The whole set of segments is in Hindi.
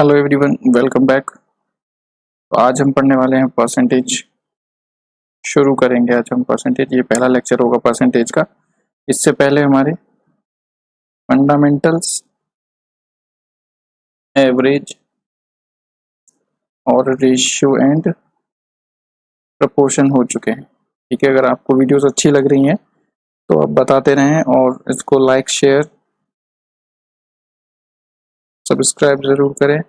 Hello everyone, welcome back. तो आज हम पढ़ने वाले हैं परसेंटेज। शुरू करेंगे आज हम परसेंटेज। ये पहला लेक्चर होगा परसेंटेज का। इससे पहले हमारे फंडामेंटल्स, एवरेज और रेशियो एंड प्रपोर्शन हो चुके हैं। ठीक है, अगर आपको वीडियोस अच्छी लग रही हैं तो आप बताते रहें और इसको लाइक, शेयर, सब्सक्राइब ज़रूर करें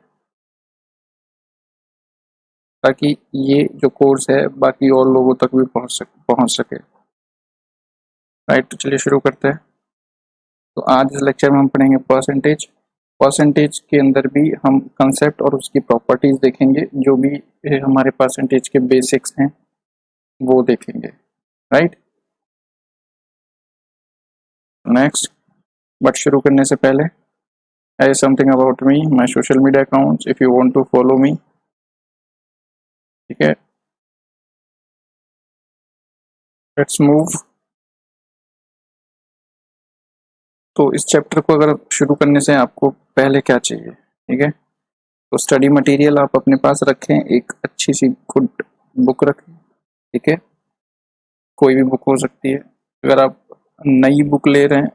ताकि ये जो कोर्स है बाकी और लोगों तक भी पहुंच सके। राइट, तो चलिए शुरू करते हैं। तो आज इस लेक्चर में हम पढ़ेंगे परसेंटेज। परसेंटेज के अंदर भी हम कंसेप्ट और उसकी प्रॉपर्टीज देखेंगे, जो भी हमारे परसेंटेज के बेसिक्स हैं वो देखेंगे। Right, next. बट शुरू करने से पहले something about me, my social media accounts, if you want to follow me. ठीक है, लेट्स मूव। तो इस चैप्टर को अगर शुरू करने से आपको पहले क्या चाहिए? ठीक है, तो स्टडी मटेरियल आप अपने पास रखें, एक अच्छी सी गुड बुक रखें। ठीक है, कोई भी बुक हो सकती है। अगर आप नई बुक ले रहे हैं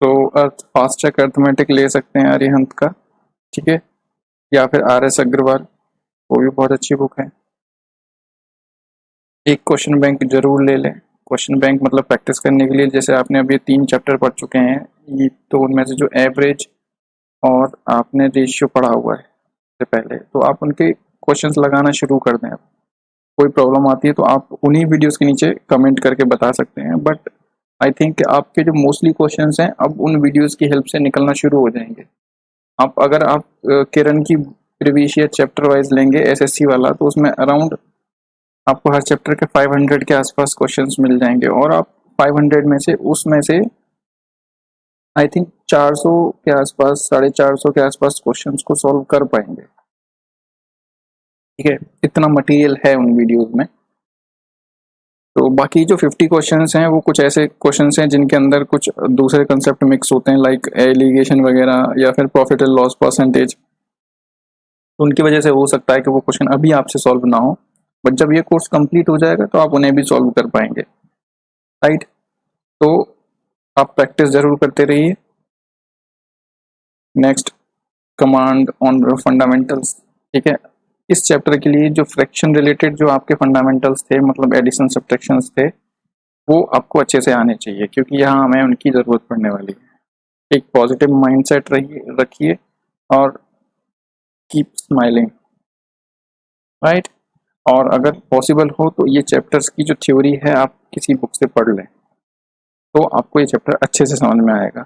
तो फास्ट ट्रैक अर्थमेटिक ले सकते हैं अरिहंत का। ठीक है, या फिर RS अग्रवाल, वो भी बहुत अच्छी बुक है। एक क्वेश्चन बैंक जरूर ले लें। क्वेश्चन बैंक मतलब प्रैक्टिस करने के लिए, जैसे आपने अभी 3 चैप्टर पढ़ चुके हैं, ये तो उनमें से जो एवरेज और आपने रेशियो पढ़ा हुआ है इससे पहले, तो आप उनके क्वेश्चंस लगाना शुरू कर दें। कोई प्रॉब्लम आती है तो आप उन्हीं वीडियोस के नीचे कमेंट करके बता सकते हैं, बट आई थिंक आपके जो मोस्टली क्वेश्चंस हैं अब उन वीडियोस की हेल्प से निकलना शुरू हो जाएंगे। अगर आप किरण की प्रीवियस ईयर चैप्टर वाइज लेंगे SSC वाला, तो उसमें अराउंड आपको हर चैप्टर के 500 के आसपास क्वेश्चंस मिल जाएंगे, और आप 500 में से उसमें से आई थिंक 400 के आसपास, 450 के आसपास क्वेश्चंस को सॉल्व कर पाएंगे। ठीक है, इतना मटेरियल है उन वीडियोस में। तो बाकी जो 50 क्वेश्चंस हैं वो कुछ ऐसे क्वेश्चंस हैं जिनके अंदर कुछ दूसरे कंसेप्ट मिक्स होते हैं, लाइक एलिगेशन वगैरह या फिर प्रॉफिट एंड लॉस परसेंटेज। तो उनकी वजह से हो सकता है कि वो क्वेश्चन अभी आपसे सॉल्व ना हो, बट जब ये कोर्स कंप्लीट हो जाएगा तो आप उन्हें भी सॉल्व कर पाएंगे। राइट, तो आप प्रैक्टिस जरूर करते रहिए। Next, command on fundamentals. ठीक है, इस चैप्टर के लिए जो फ्रैक्शन रिलेटेड जो आपके फंडामेंटल्स थे, मतलब एडिशन सब्ट्रैक्शन थे, वो आपको अच्छे से आने चाहिए, क्योंकि यहाँ हमें उनकी ज़रूरत पड़ने वाली है। एक पॉजिटिव माइंडसेट रखिए और कीप स्माइलिंग। राइट, और अगर पॉसिबल हो तो ये चैप्टर्स की जो थ्योरी है आप किसी बुक से पढ़ लें, तो आपको ये चैप्टर अच्छे से समझ में आएगा।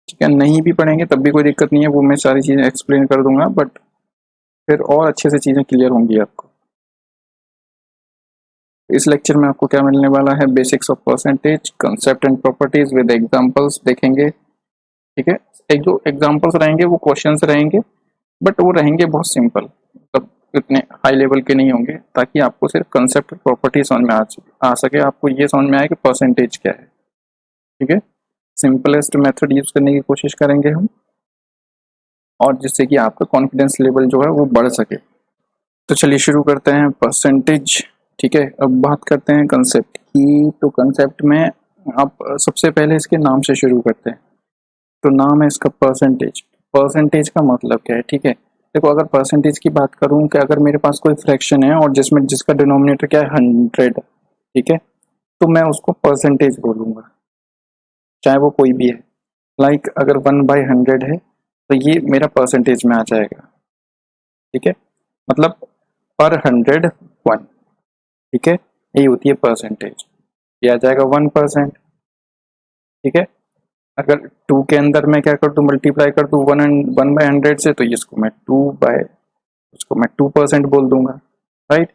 ठीक है, नहीं भी पढ़ेंगे तब भी कोई दिक्कत नहीं है, वो मैं सारी चीज़ें एक्सप्लेन कर दूंगा, बट फिर और अच्छे से चीज़ें क्लियर होंगी आपको। इस लेक्चर में आपको क्या मिलने वाला है? Basics of percentage, concept and properties with examples देखेंगे। ठीक है, एक जो एग्जांपल्स रहेंगे वो क्वेश्चंस रहेंगे, बट वो रहेंगे बहुत सिंपल, मतलब इतने हाई लेवल के नहीं होंगे, ताकि आपको सिर्फ कंसेप्ट और प्रॉपर्टी समझ में आ सके, आपको ये समझ में आए कि परसेंटेज क्या है। ठीक है, सिंपलेस्ट मेथड यूज करने की कोशिश करेंगे हम, और जिससे कि आपका कॉन्फिडेंस लेवल जो है वो बढ़ सके। तो चलिए शुरू करते हैं परसेंटेज। ठीक है, अब बात करते हैं कंसेप्ट की। तो कंसेप्ट में आप सबसे पहले इसके नाम से शुरू करते हैं। तो नाम है इसका परसेंटेज। परसेंटेज का मतलब क्या है? ठीक है, देखो, अगर परसेंटेज की बात करूं कि अगर मेरे पास कोई फ्रैक्शन है और जिसका डिनोमिनेटर क्या है 100, ठीक है, तो मैं उसको परसेंटेज बोलूंगा, चाहे वो कोई भी है। लाइक अगर 1/100 है तो ये मेरा परसेंटेज में आ जाएगा। ठीक है, मतलब पर 100 1। ठीक है, यही होती है परसेंटेज, ये आ जाएगा 1%। ठीक है, अगर 2 के अंदर मैं क्या कर दूं, मल्टीप्लाई कर दूं 1/100 से, तो इसको मैं 2% बोल दूंगा। राइट,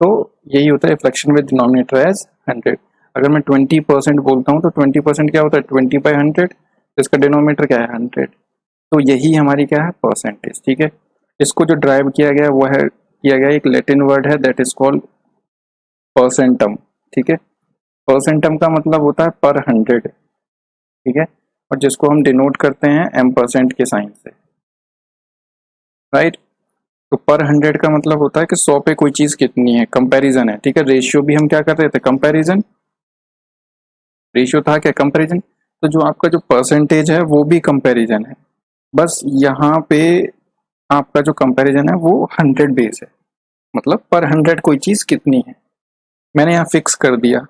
तो यही होता है फ्रैक्शन विद डिनोमिनेटर एज 100। अगर मैं 20% बोलता हूँ तो 20% क्या होता है? 20/100, तो इसका डिनोमिनेटर क्या है? 100। तो यही हमारी क्या है? परसेंटेज। ठीक है, इसको जो ड्राइव किया गया वो है, किया गया एक लैटिन वर्ड है, दैट इज कॉल्ड परसेंटम। ठीक है, परसेंटम का मतलब होता है पर 100। ठीक है, और जिसको हम डिनोट करते हैं M% के साइन से। राइट। तो पर 100 का मतलब होता है कि 100 पे कोई चीज कितनी है, कंपैरिजन है, ठीक है। रेशियो भी हम क्या कर रहे थे, कंपैरिजन, रेशियो था क्या, कंपैरिजन। तो जो आपका जो परसेंटेज है वो भी कंपैरिजन है, बस यहाँ पे आपका जो कंपैरिजन है वो 100 बेस है, मतलब पर 100 कोई चीज कितनी है, मैंने यहाँ फिक्स कर दिया।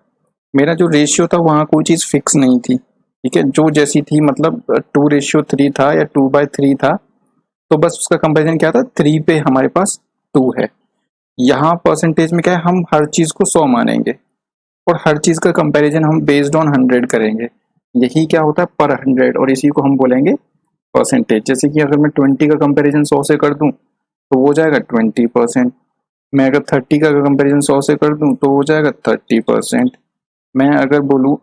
मेरा जो रेशियो था वहाँ कोई चीज फिक्स नहीं थी, ठीक है, जो जैसी थी, मतलब 2:3 था या 2/3 था, तो बस उसका कंपैरिजन क्या था, 3 पे हमारे पास 2 है। यहाँ परसेंटेज में क्या है, हम हर चीज को 100 मानेंगे और हर चीज का कंपैरिजन हम बेस्ड ऑन 100 करेंगे। यही क्या होता है, पर 100, और इसी को हम बोलेंगे परसेंटेज। जैसे कि अगर मैं 20 का कंपैरिजन 100 से कर दूं तो वो हो जाएगा 20%। मैं अगर 30 का कंपैरिजन 100 से कर दूं तो हो जाएगा 30%। मैं अगर बोलूँ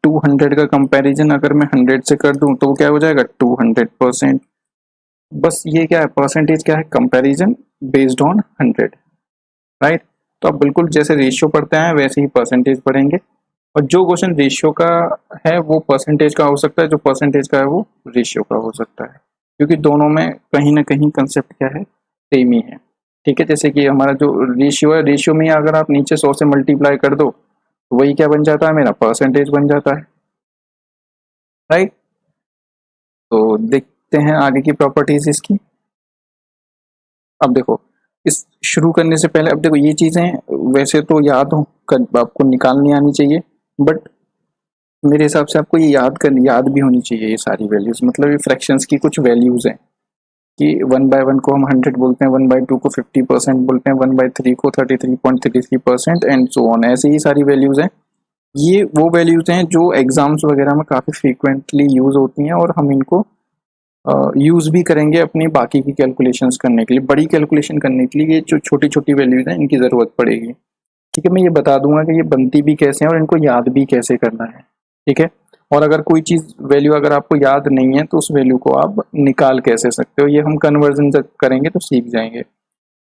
200 का कंपैरिजन अगर मैं 100 से कर दूं तो वो क्या हो जाएगा, 200%। बस ये क्या है, परसेंटेज क्या है, कंपैरिजन बेस्ड ऑन 100, राइट। तो आप बिल्कुल जैसे रेशियो पढ़ते हैं वैसे ही परसेंटेज पढ़ेंगे, और जो क्वेश्चन रेशियो का है वो परसेंटेज का हो सकता है, जो परसेंटेज का है वो रेशियो का हो सकता है, क्योंकि दोनों में कहीं ना कहीं कंसेप्ट क्या है, सेम ही है, ठीक है। जैसे कि हमारा जो रेशियो है, रेशियो में अगर आप नीचे 100 से मल्टीप्लाई कर दो तो वही क्या बन जाता है, मेरा परसेंटेज बन जाता है, राइट। तो देखते हैं आगे की प्रॉपर्टीज इसकी। अब देखो, इस शुरू करने से पहले, अब देखो ये चीजें वैसे तो याद हो आपको निकालनी आनी चाहिए, बट मेरे हिसाब से आपको ये याद भी होनी चाहिए ये सारी वैल्यूज, मतलब ये फ्रैक्शंस की कुछ वैल्यूज हैं कि 1/1 को हम 100 बोलते हैं, 1/2 को 50% बोलते हैं, 1/3 को 33.33% एंड सो ऑन, ऐसे ही सारी वैल्यूज हैं। ये वो वैल्यूज हैं जो एग्जाम्स वगैरह में काफी फ्रीक्वेंटली यूज होती हैं, और हम इनको यूज भी करेंगे अपनी बाकी की कैलकुलेशंस करने के लिए, बड़ी कैलकुलेशन करने के लिए ये जो छोटी छोटी वैल्यूज हैं इनकी जरूरत पड़ेगी, ठीक है। मैं ये बता दूंगा कि ये बनती भी कैसे हैं और इनको याद भी कैसे करना है, ठीक है। और अगर कोई चीज वैल्यू अगर आपको याद नहीं है तो उस वैल्यू को आप निकाल कैसे सकते हो, ये हम कन्वर्जन जब करेंगे तो सीख जाएंगे,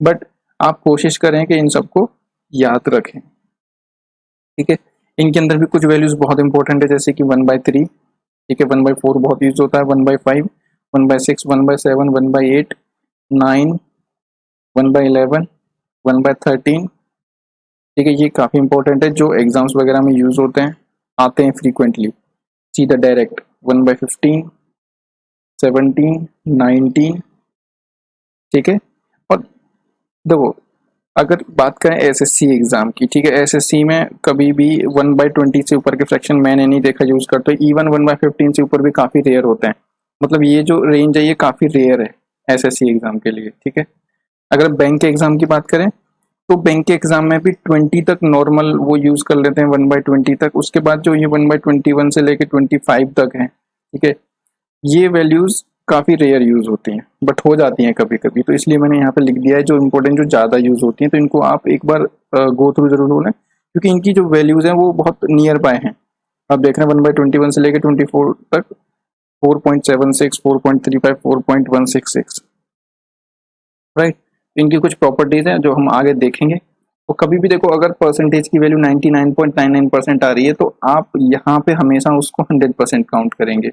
बट आप कोशिश करें कि इन सबको याद रखें, ठीक है। इनके अंदर भी कुछ वैल्यूज बहुत इंपॉर्टेंट है, जैसे कि 1/3, ठीक है, 1/4 बहुत यूज होता है, 1/5, 1/6, 1/7, 1/8, 9, 1/11, 1/13, ठीक है। ये काफी इंपॉर्टेंट है, जो एग्जाम्स वगैरह में यूज होते हैं, आते हैं फ्रीक्वेंटली, सीधा डायरेक्ट 1/15, 17, 19, ठीक है। और देखो, अगर बात करें एसएससी एग्जाम की, ठीक है, एसएससी में कभी भी 1/20 से ऊपर के फ्रैक्शन मैंने नहीं देखा यूज करते, इवन 1/15 से ऊपर भी काफी रेयर होते हैं, मतलब ये जो रेंज है ये काफी रेयर है एसएससी एग्जाम के लिए, ठीक है। अगर बैंक के एग्जाम की बात करें तो बैंक के एग्जाम में भी 20 तक नॉर्मल वो यूज कर लेते हैं, 1/20 तक, उसके बाद जो ये 1/21 से लेके 25 तक है, ठीक है, ये वैल्यूज काफी रेयर यूज होती हैं, बट हो जाती हैं कभी कभी, तो इसलिए मैंने यहाँ पे लिख दिया है जो इंपॉर्टेंट, जो ज्यादा यूज होती हैं, तो इनको आप एक बार गो थ्रू जरूर हो लें, क्योंकि इनकी जो वैल्यूज हैं वो बहुत नियर बाय हैं। आप देख रहे हैं 1/21 से लेकर 24 तक 4.76, 4.35, 4.166, राइट। इनकी कुछ प्रॉपर्टीज हैं जो हम आगे देखेंगे। तो कभी भी देखो, अगर परसेंटेज की वैल्यू 99.99% आ रही है तो आप यहाँ पे हमेशा उसको 100% काउंट करेंगे,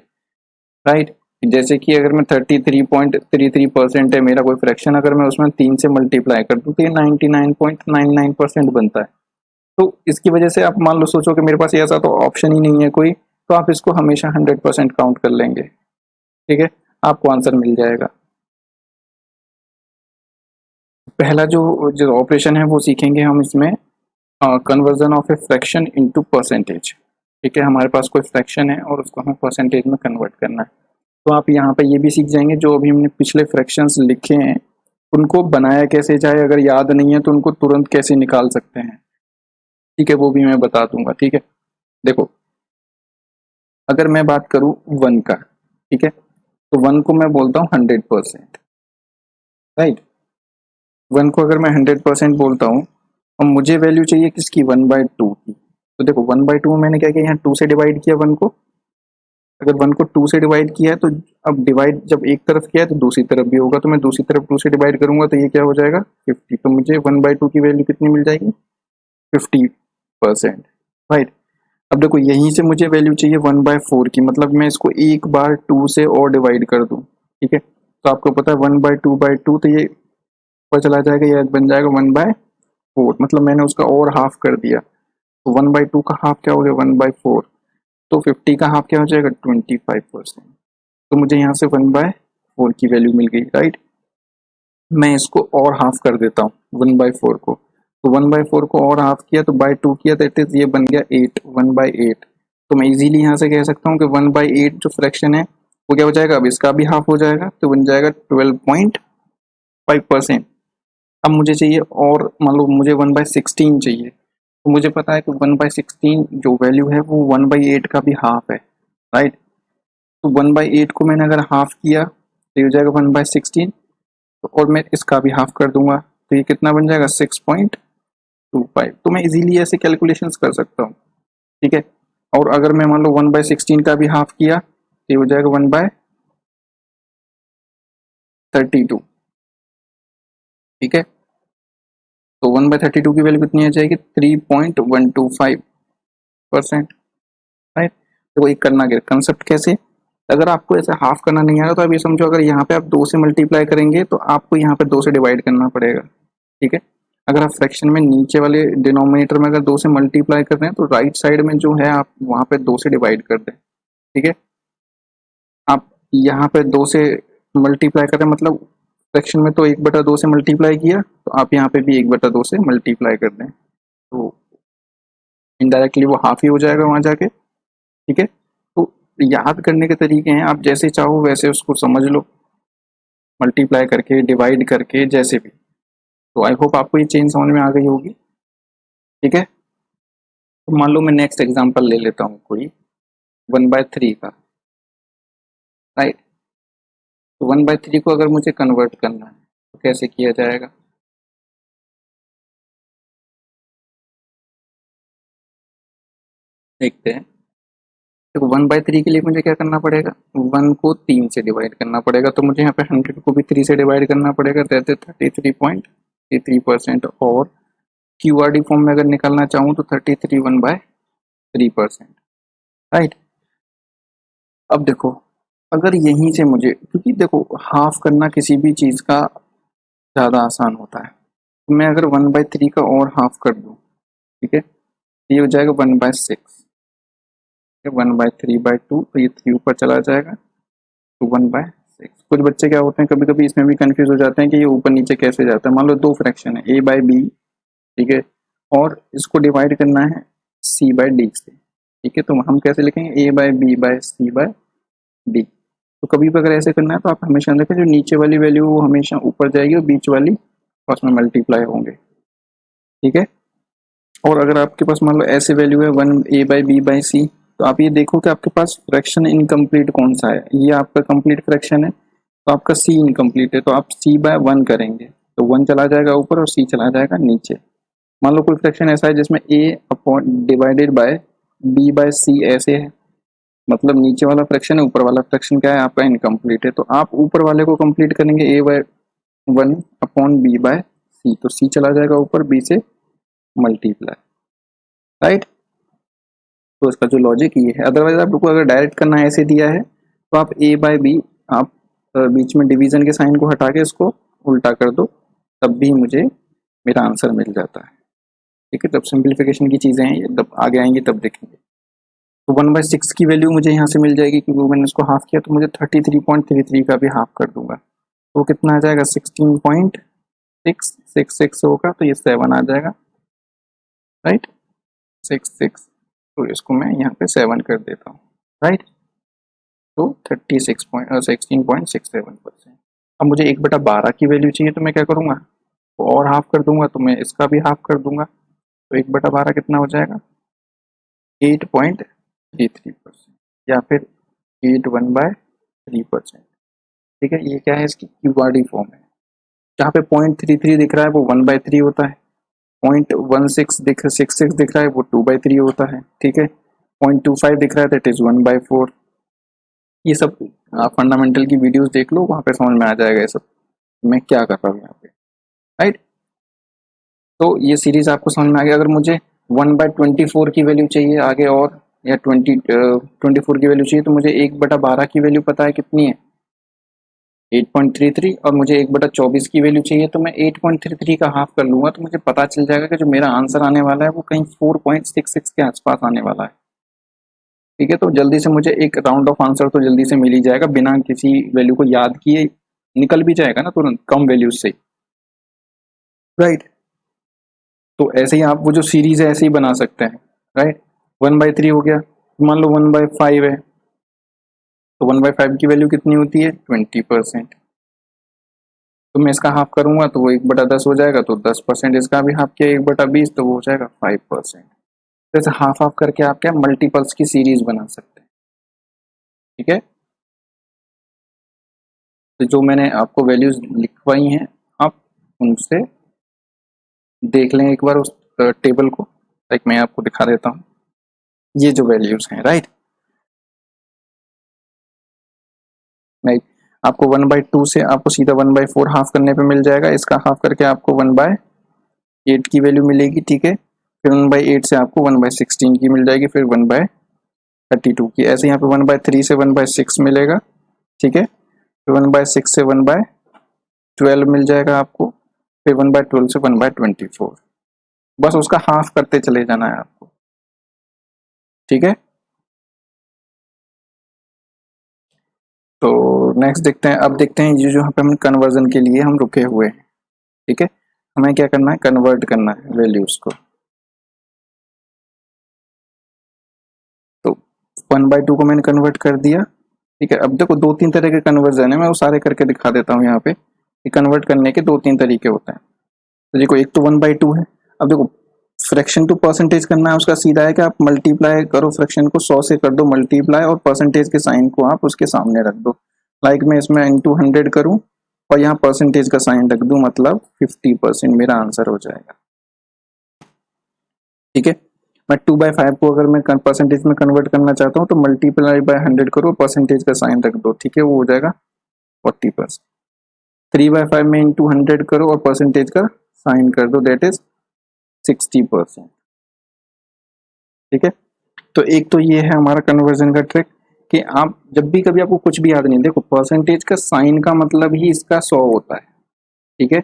राइट। जैसे कि अगर मैं 33.33% है मेरा कोई फ्रैक्शन, अगर मैं उसमें 3 से मल्टीप्लाई कर दूं तो ये 99.99% बनता है। तो इसकी वजह से आप मान लो सोचो कि मेरे पास ये ऐसा तो ऑप्शन ही नहीं है कोई, तो आप इसको हमेशा 100% काउंट कर लेंगे, ठीक है, आपको आंसर मिल जाएगा। पहला जो जो ऑपरेशन है वो सीखेंगे हम इसमें, conversion of a fraction into percentage, ठीक है। हमारे पास कोई फ्रैक्शन है और उसको हमें परसेंटेज में कन्वर्ट करना है, तो आप यहाँ पे ये भी सीख जाएंगे जो अभी हमने पिछले फ्रैक्शंस लिखे हैं उनको बनाया कैसे जाए, अगर याद नहीं है तो उनको तुरंत कैसे निकाल सकते हैं, ठीक है, वो भी मैं बता दूंगा, ठीक है। देखो, अगर मैं बात करूँ 1 का, ठीक है, तो 1 को मैं बोलता हूँ 100%, राइट। 1 को अगर मैं 100% बोलता हूँ और मुझे वैल्यू चाहिए किसकी, 1/2 की, तो देखो 1/2 में मैंने क्या किया, यहाँ 2 से डिवाइड किया 1 को, अगर 1 को 2 से डिवाइड किया है तो अब डिवाइड जब एक तरफ किया है तो दूसरी तरफ भी होगा, तो मैं दूसरी तरफ 2 से डिवाइड करूंगा तो ये क्या हो जाएगा 50, तो मुझे 1/2 की वैल्यू कितनी मिल जाएगी, 50%, राइट। अब देखो यहीं से मुझे वैल्यू चाहिए 1/4 की, मतलब मैं इसको एक बार 2 से और डिवाइड कर दूं, ठीक है, तो आपको पता है 1/2/2, तो ये ऊपर चला जाएगा, ये बन जाएगा 1/4, मतलब मैंने उसका और हाफ कर दिया। तो 1/2 का हाफ क्या हो गया 1/4, तो 50 का हाफ क्या हो जाएगा 25%। तो मुझे यहाँ से 1/4 की वैल्यू मिल गई, राइट। मैं इसको और हाफ कर देता हूँ 1/4 को, तो 1/4 को और हाफ किया तो बाय 2 किया, दैट इज ये बन गया 8, 1/8। तो मैं इजीली यहाँ से कह सकता हूँ कि 1/8 जो फ्रैक्शन है वो क्या हो जाएगा, अब इसका भी हाफ हो जाएगा, तो बन जाएगा 12.5%। अब मुझे चाहिए, और मान लो मुझे 1/16 चाहिए, तो मुझे पता है कि 1/16 जो वैल्यू है वो 1/8 का भी हाफ है, राइट। तो 1/8 को मैंने अगर हाफ किया तो ये हो जाएगा 1/16, और मैं इसका भी हाफ कर दूंगा, तो ये कितना बन जाएगा 6.25। तो मैं इजीली ऐसे कैलकुलेशंस कर सकता हूँ, ठीक है। और अगर मैं मान लो 1/16 का भी हाफ किया तो ये हो जाएगा 1/32, ठीक है। तो 1/32 की वैल्यू कितनी आ जाएगी 3.125%, राइट। तो एक करना क्या कंसेप्ट कैसे, अगर आपको ऐसे हाफ करना नहीं आ रहा तो आप ये समझो, अगर यहाँ पे आप 2 से मल्टीप्लाई करेंगे तो आपको यहाँ पे 2 से डिवाइड करना पड़ेगा, ठीक है। अगर आप फ्रैक्शन में नीचे वाले डिनोमिनेटर में अगर 2 से मल्टीप्लाई कर रहे हैं तो राइट साइड में जो है आप वहाँ पे 2 से डिवाइड कर दें, ठीक है। आप यहाँ पे 2 से मल्टीप्लाई कर रहे हैं, मतलब फ्रैक्शन में तो 1/2 से मल्टीप्लाई किया, तो आप यहाँ पे भी 1/2 से मल्टीप्लाई कर दें, तो इनडायरेक्टली वो हाफ ही हो जाएगा वहाँ जाके, ठीक है। तो याद करने के तरीके हैं, आप जैसे चाहो वैसे उसको समझ लो, मल्टीप्लाई करके डिवाइड करके जैसे भी। तो आई होप आपको ये चेंज समझ में आ गई होगी, ठीक है। तो मान लो मैं नेक्स्ट एग्जांपल ले लेता हूँ कोई 1/3 का, राइट। तो 1/3 को अगर मुझे कन्वर्ट करना है तो कैसे किया जाएगा, देखते हैं। देखो 1/3 के लिए मुझे क्या करना पड़ेगा, 1 को 3 से डिवाइड करना पड़ेगा, तो मुझे यहाँ पे 100 को भी 3 से डिवाइड करना पड़ेगा, रहते 33.33%। और क्यूआरडी फॉर्म में अगर निकालना चाहूँ तो 33 1/3%, राइट। अब देखो, अगर यहीं से मुझे, क्योंकि देखो हाफ करना किसी भी चीज़ का ज़्यादा आसान होता है, तो मैं अगर 1/3 का और हाफ कर दूँ, ठीक है, ये हो जाएगा 1/6, 1/3/2, तो ये 3 ऊपर चला जाएगा, तो 1/6। कुछ बच्चे क्या होते हैं कभी कभी इसमें भी कंफ्यूज हो जाते हैं कि ये ऊपर नीचे कैसे जाता है। मान लो 2 फ्रैक्शन है a/b, ठीक है, और इसको डिवाइड करना है c/d से, ठीक है। तो हम कैसे लिखेंगे a/b/c/d। तो कभी भी अगर ऐसे करना है तो आप हमेशा देखें जो नीचे वाली वैल्यू वो हमेशा ऊपर जाएगी और बीच वाली आपस में मल्टीप्लाई होंगे, ठीक है। और अगर आपके पास मान लो ऐसे वैल्यू है 1 a/b/c, तो आप ये देखो कि आपके पास फ्रैक्शन इनकम्प्लीट कौन सा है, ये आपका कंप्लीट फ्रैक्शन है, तो आपका c इनकम्प्लीट है, तो आप c/1 करेंगे, तो 1 चला जाएगा ऊपर और c चला जाएगा नीचे। मान लो कोई फ्रैक्शन ऐसा है जिसमें a upon divided by b/c ऐसे है, मतलब नीचे वाला फ्रैक्शन है, ऊपर वाला फ्रैक्शन क्या है आपका इनकम्प्लीट है, तो आप ऊपर वाले को कंप्लीट करेंगे a/1 अपॉन b/c, तो c चला जाएगा ऊपर, b से मल्टीप्लाई, राइट। तो इसका जो लॉजिक ये है, अदरवाइज आपको अगर डायरेक्ट करना ऐसे दिया है तो आप a/b, आप बीच में डिवीजन के साइन को हटा के इसको उल्टा कर दो, तब भी मुझे मेरा आंसर मिल जाता है, ठीक है। तब सिंप्लीफिकेशन की चीज़ें हैं, जब आगे आएंगी तब देखेंगे। तो 1/6 की वैल्यू मुझे यहाँ से मिल जाएगी, क्योंकि मैंने इसको हाफ किया, तो मुझे 33.33 का भी हाफ कर दूंगा, तो कितना आ जाएगा 16.666 होगा, तो ये 7 आ जाएगा, राइट, 66। तो इसको मैं यहाँ पे 7 कर देता हूँ, राइट। तो 16.67%। अब मुझे 1/12 की वैल्यू चाहिए, तो मैं क्या करूँगा, तो और हाफ कर दूंगा, तो मैं इसका भी हाफ कर दूंगा, तो 1/12 कितना हो जाएगा 8.33%, या फिर 81/3%, ठीक है। ये क्या है, इसकी क्यूआरडी फॉर्म है। जहाँ पे 0.33 दिख रहा है वो 1/3 होता है, 0.16 दिख रहा है वो 2/3 होता है, ठीक है। 0.25 दिख रहा है दैट इज 1/4। ये सब आप फंडामेंटल की वीडियोस देख लो, वहाँ पे समझ में आ जाएगा ये सब मैं क्या कर रहा हूँ यहाँ पे, राइट। तो ये सीरीज आपको समझ में आ गया। अगर मुझे 1/24 की वैल्यू चाहिए आगे, और या 24 की वैल्यू चाहिए, तो मुझे 1/12 की वैल्यू पता है कितनी है, 8.33 और मुझे 1/24 की वैल्यू चाहिए, तो मैं 8.33 का हाफ कर लूंगा तो मुझे पता चल जाएगा कि जो मेरा आंसर आने वाला है वो कहीं 4.66 के आसपास आने वाला है। ठीक है, तो जल्दी से मुझे एक राउंड ऑफ आंसर तो जल्दी से मिल ही जाएगा, बिना किसी वैल्यू को याद किए निकल भी जाएगा ना तुरंत कम वैल्यू से, राइट। तो ऐसे ही आप वो जो सीरीज है ऐसे ही बना सकते हैं, राइट। 1/3 हो गया, मान लो 1/5 है, तो 1/5 की वैल्यू कितनी होती है 20%। तो मैं इसका हाफ करूंगा तो वो 1/10 हो जाएगा, तो 10% इसका भी हाफ किया 1/20 तो वो हो जाएगा 5%। जैसे हाफ हाफ करके आप क्या मल्टीपल्स की सीरीज बना सकते हैं। ठीक है, तो जो मैंने आपको वैल्यूज लिखवाई हैं आप उनसे देख लें एक बार उस टेबल को, लाइक मैं आपको दिखा देता हूँ ये जो वैल्यूज हैं, राइट। राइट, आपको 1/2 से आपको सीधा 1/4 हाफ करने पे मिल जाएगा, इसका हाफ करके आपको 1/8 की वैल्यू मिलेगी। ठीक है, फिर 1/8 से आपको 1/16 की मिल जाएगी, फिर 1/32 की, ऐसे यहाँ पे 1/3 से 1/6 मिलेगा। ठीक है, फिर 1/6 से 1/12 मिल जाएगा आपको, फिर 1/12 से 1/24। बस उसका हाफ करते चले जाना है आपको। ठीक है, तो नेक्स्ट देखते हैं, अब देखते हैं ये जो यहाँ पे हम कन्वर्जन के लिए हम रुके हुए हैं। ठीक है, हमें क्या करना है, कन्वर्ट करना है वैल्यूज को। तो 1/2 को मैंने कन्वर्ट कर दिया। ठीक है, अब देखो दो तीन तरह के कन्वर्जन है, मैं वो सारे करके दिखा देता हूँ यहाँ पे कि कन्वर्ट करने के दो तीन तरीके होते हैं। तो देखो एक तो 1/2 है। अब देखो फ्रैक्शन टू परसेंटेज करना है, उसका सीधा है कि आप मल्टीप्लाई करो, फ्रैक्शन को 100 से कर दो मल्टीप्लाई, और परसेंटेज के साइन को आप उसके सामने रख दो। लाइक मैं इसमें इंटू 100 करूँ और यहाँ परसेंटेज का साइन रख दूं, मतलब 50% मेरा आंसर हो जाएगा। ठीक है, मैं 2/5 को अगर मैं परसेंटेज में कन्वर्ट करना चाहता हूँ तो मल्टीप्लाई बाय 100 करो, परसेंटेज का साइन रख दो। ठीक है, वो हो जाएगा 40%। 3/5 में इंटू 100 करो और परसेंटेज का साइन कर दो, दैट इज 60%। ठीक है, तो एक तो ये है हमारा कन्वर्जन का ट्रिक कि आप जब भी कभी आपको कुछ भी याद नहीं, देखो परसेंटेज का साइन का मतलब ही इसका 100 होता है। ठीक है,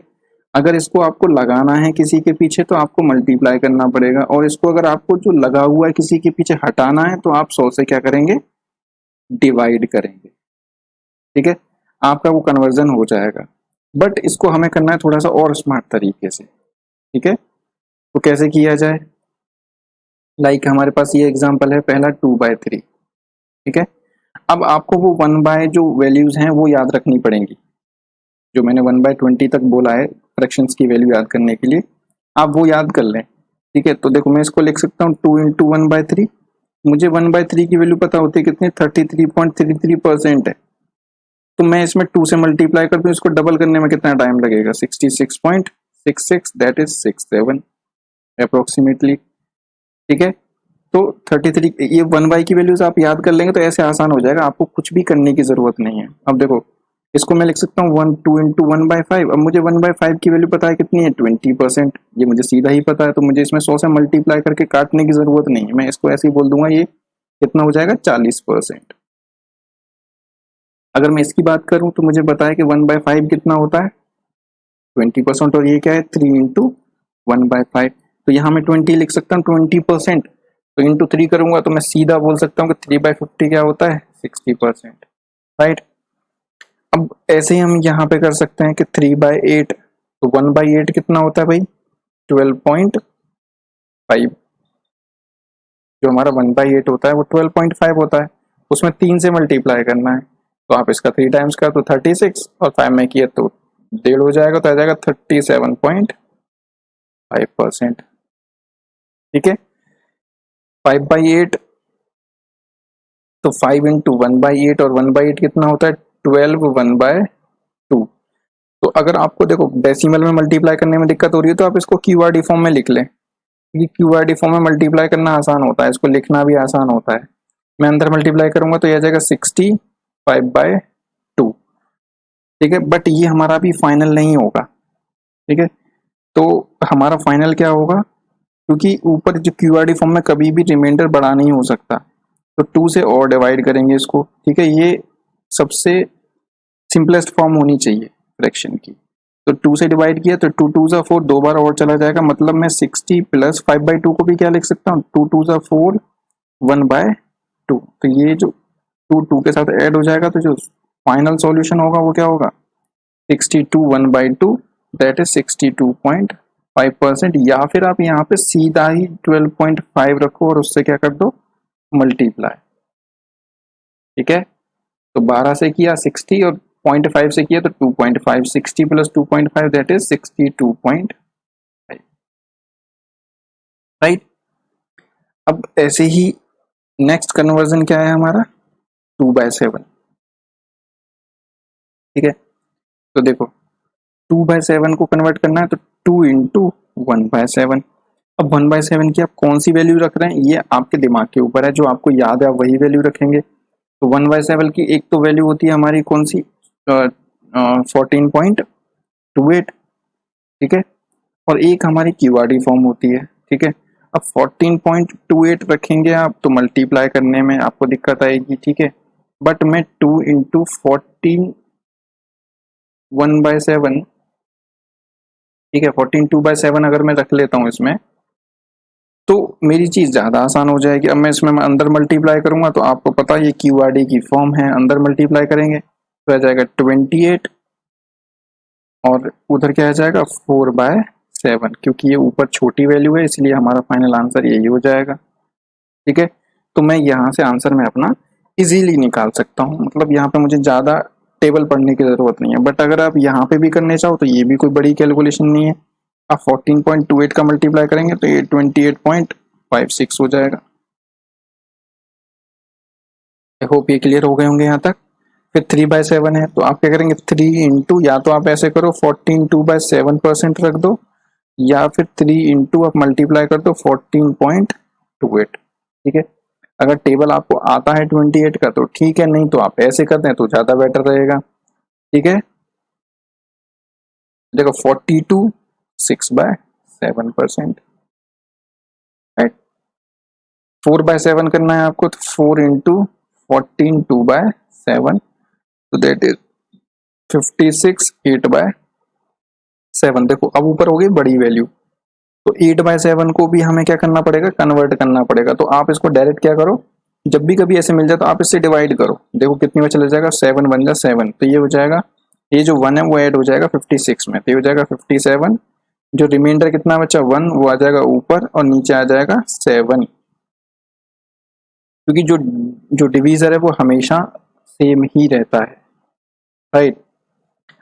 अगर इसको आपको लगाना है किसी के पीछे तो आपको मल्टीप्लाई करना पड़ेगा, और इसको अगर आपको जो लगा हुआ है किसी के पीछे हटाना है तो आप 100 से क्या करेंगे, डिवाइड करेंगे। ठीक है, आपका वो कन्वर्जन हो जाएगा। बट इसको हमें करना है थोड़ा सा और स्मार्ट तरीके से। ठीक है, तो कैसे किया जाए, लाइक हमारे पास ये एग्जांपल है पहला 2/3। ठीक है, अब आपको वो 1 जो वैल्यूज हैं वो याद रखनी पड़ेंगी, जो मैंने 1/20 तक बोला है फ्रैक्शंस की वैल्यू याद करने के लिए, आप वो याद कर लें। ठीक है, तो देखो मैं इसको लिख सकता हूँ 2 इंटू 1/3। मुझे 1/3 की वैल्यू पता होती है कितनी, 33.33% है। तो मैं इसमें 2 से मल्टीप्लाई कर दूं, इसको डबल करने में कितना टाइम लगेगा, 66.66, दैट इज 67 अप्रोक्सीमेटली। ठीक है, तो 33 ये 1 की वैल्यूज आप याद कर लेंगे तो ऐसे आसान हो जाएगा, आपको कुछ भी करने की जरूरत नहीं है। अब देखो इसको मैं लिख सकता हूँ 2 इंटू 1/5। अब मुझे 1/5 की वैल्यू पता है कितनी है 20%, ये मुझे सीधा ही पता है, तो मुझे इसमें 100 से मल्टीप्लाई करके काटने की जरूरत नहीं है, मैं इसको ऐसे ही बोल दूंगा ये कितना हो जाएगा 40%। अगर मैं इसकी बात करूं तो मुझे पता है कि 1/5 कितना होता है 20%, और ये क्या है 3 इंटू 1/5। तो यहाँ मैं 20 लिख सकता हूँ 20%, तो इंटू 3 करूंगा तो मैं सीधा बोल सकता हूँ कि 3/50 क्या होता है 60%, राइट। अब ऐसे ही हम यहाँ पे कर सकते हैं कि 3/8, तो 1/8 कितना होता है भाई 12.5। जो हमारा 1/8 होता है वो 12.5 होता है, उसमें 3 से मल्टीप्लाई करना है, तो आप इसका 3 टाइम्स का तो 36, और 5 में किया तो 1.5 हो जाएगा, तो आ जाएगा 37.5%। ठीक है, 5/8, तो 5 इंटू 1/8, और 1/8 कितना होता है 12, 1/2। तो अगर आपको देखो डेसिमल में मल्टीप्लाई करने में दिक्कत हो रही है तो आप इसको क्यूआरडी फॉर्म में लिख लें, क्योंकि क्यूआरडी फॉर्म में मल्टीप्लाई करना आसान होता है, इसको लिखना भी आसान होता है। मैं अंदर मल्टीप्लाई करूंगा तो यह आ जाएगा 65/2। ठीक है, बट ये हमारा भी फाइनल नहीं होगा। ठीक है, तो हमारा फाइनल क्या होगा, क्योंकि ऊपर जो क्यूआरडी फॉर्म में कभी भी रिमाइंडर बड़ा नहीं हो सकता, तो 2 से और डिवाइड करेंगे इसको। ठीक है, ये सबसे सिंपलेस्ट फॉर्म होनी चाहिए फ्रैक्शन की। तो 2 से डिवाइड किया तो 2 2 4, 2 बार और चला जाएगा, मतलब मैं 60 प्लस 5/2 को भी क्या लिख सकता हूँ, 2 2 4, 1/2। तो ये जो 2 2 के साथ ऐड हो जाएगा, तो जो फाइनल सॉल्यूशन होगा वो क्या होगा, 62 1/2, दैट इज 62.5%। या फिर आप यहाँ पे सीधा ही 12.5 रखो और उससे क्या कर दो, मल्टीप्लाई। ठीक है, तो 12 से किया 60 और 0.5 से किया तो 2.5, 60 प्लस 2.5 दैट इज 62.5, राइट। अब ऐसे ही नेक्स्ट कन्वर्जन क्या है हमारा, 2/7। ठीक है, तो देखो 2/7 को कन्वर्ट करना है तो 2 इंटू 1/7। अब 1/7 की आप कौन सी वैल्यू रख रहे हैं ये आपके दिमाग के ऊपर है, जो आपको याद है आप वही वैल्यू रखेंगे। तो 1/7 की एक तो वैल्यू होती है हमारी कौन सी, 14.28। ठीक है, और एक हमारी क्यूआरडी फॉर्म होती है। ठीक है, अब 14.28 रखेंगे आप तो मल्टीप्लाई करने में आपको दिक्कत आएगी। ठीक है, बट मैं 2 इंटू 14 1/7, ठीक है 14 2/7 अगर मैं रख लेता हूँ इसमें, तो मेरी चीज ज्यादा आसान हो जाएगी। अब मैं इसमें अंदर मल्टीप्लाई करूंगा तो आपको पता है ये क्यूआरडी की फॉर्म है, अंदर मल्टीप्लाई करेंगे तो आ जाएगा 28 और उधर क्या आ जाएगा 4/7, क्योंकि ये ऊपर छोटी वैल्यू है इसलिए हमारा फाइनल आंसर यही हो जाएगा। ठीक है, तो मैं यहाँ से आंसर में अपना इजीली निकाल सकता हूँ, मतलब यहाँ पे मुझे ज्यादा टेबल पढ़ने की जरूरत नहीं है। बट अगर आप यहाँ पे भी करने चाहो तो ये भी कोई बड़ी कैलकुलेशन नहीं है। आप 14.28 का मल्टीप्लाई करेंगे तो ये 28.56 हो जाएगा। आई होप ये क्लियर हो गए होंगे यहाँ तक। फिर 3/7 है तो आप क्या करेंगे 3 इंटू, या तो आप ऐसे करो 14 2/7% रख दो, या फिर 3 इंटू आप मल्टीप्लाई कर दो 14.28। ठीक है, अगर टेबल आपको आता है 28 का तो ठीक है, नहीं तो आप ऐसे कर दें तो ज्यादा बेटर रहेगा। ठीक है, देखो 42 6/7%, राइट। 4/7 करना है आपको तो 4 इंटू 14 2/7, तो दैट इज 56 8/7। देखो अब ऊपर हो गई बड़ी वैल्यू, तो 8/7 को भी हमें क्या करना पड़ेगा, कन्वर्ट करना पड़ेगा। तो आप इसको डायरेक्ट क्या करो, जब भी कभी ऐसे मिल जाए तो आप इससे डिवाइड करो, देखो कितनी में चला जाएगा, 7 1 जा 7, तो ये हो जाएगा, ये जो 1 है वो ऐड हो जाएगा 56 में, तो ये हो जाएगा 57। जो रिमाइंडर कितना बचा 1 वो आ जाएगा ऊपर और नीचे आ जाएगा 7, क्योंकि जो जो डिवीजर है वो हमेशा सेम ही रहता है, राइट।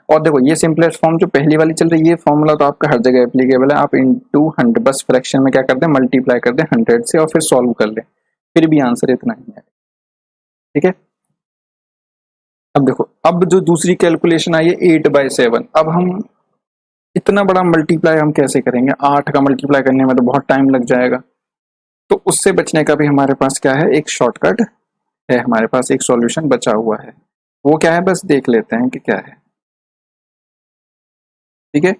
और देखो ये सिंपलेस्ट फॉर्म जो पहली वाली चल रही है, ये फॉर्मूला तो आपका हर जगह एप्लीकेबल है। आप इंटू 100 बस फ्रैक्शन में क्या कर दें, मल्टीप्लाई कर दें 100 से और फिर सॉल्व कर लें, फिर भी आंसर इतना ही है। ठीक है, अब देखो अब जो दूसरी कैलकुलेशन आई है 8/7। अब हम इतना बड़ा मल्टीप्लाई हम कैसे करेंगे, 8 का मल्टीप्लाई करने में तो बहुत टाइम लग जाएगा। तो उससे बचने का भी हमारे पास क्या है, एक शॉर्टकट है, हमारे पास एक सॉल्यूशन बचा हुआ है। वो क्या है, बस देख लेते हैं कि क्या है। ठीक है,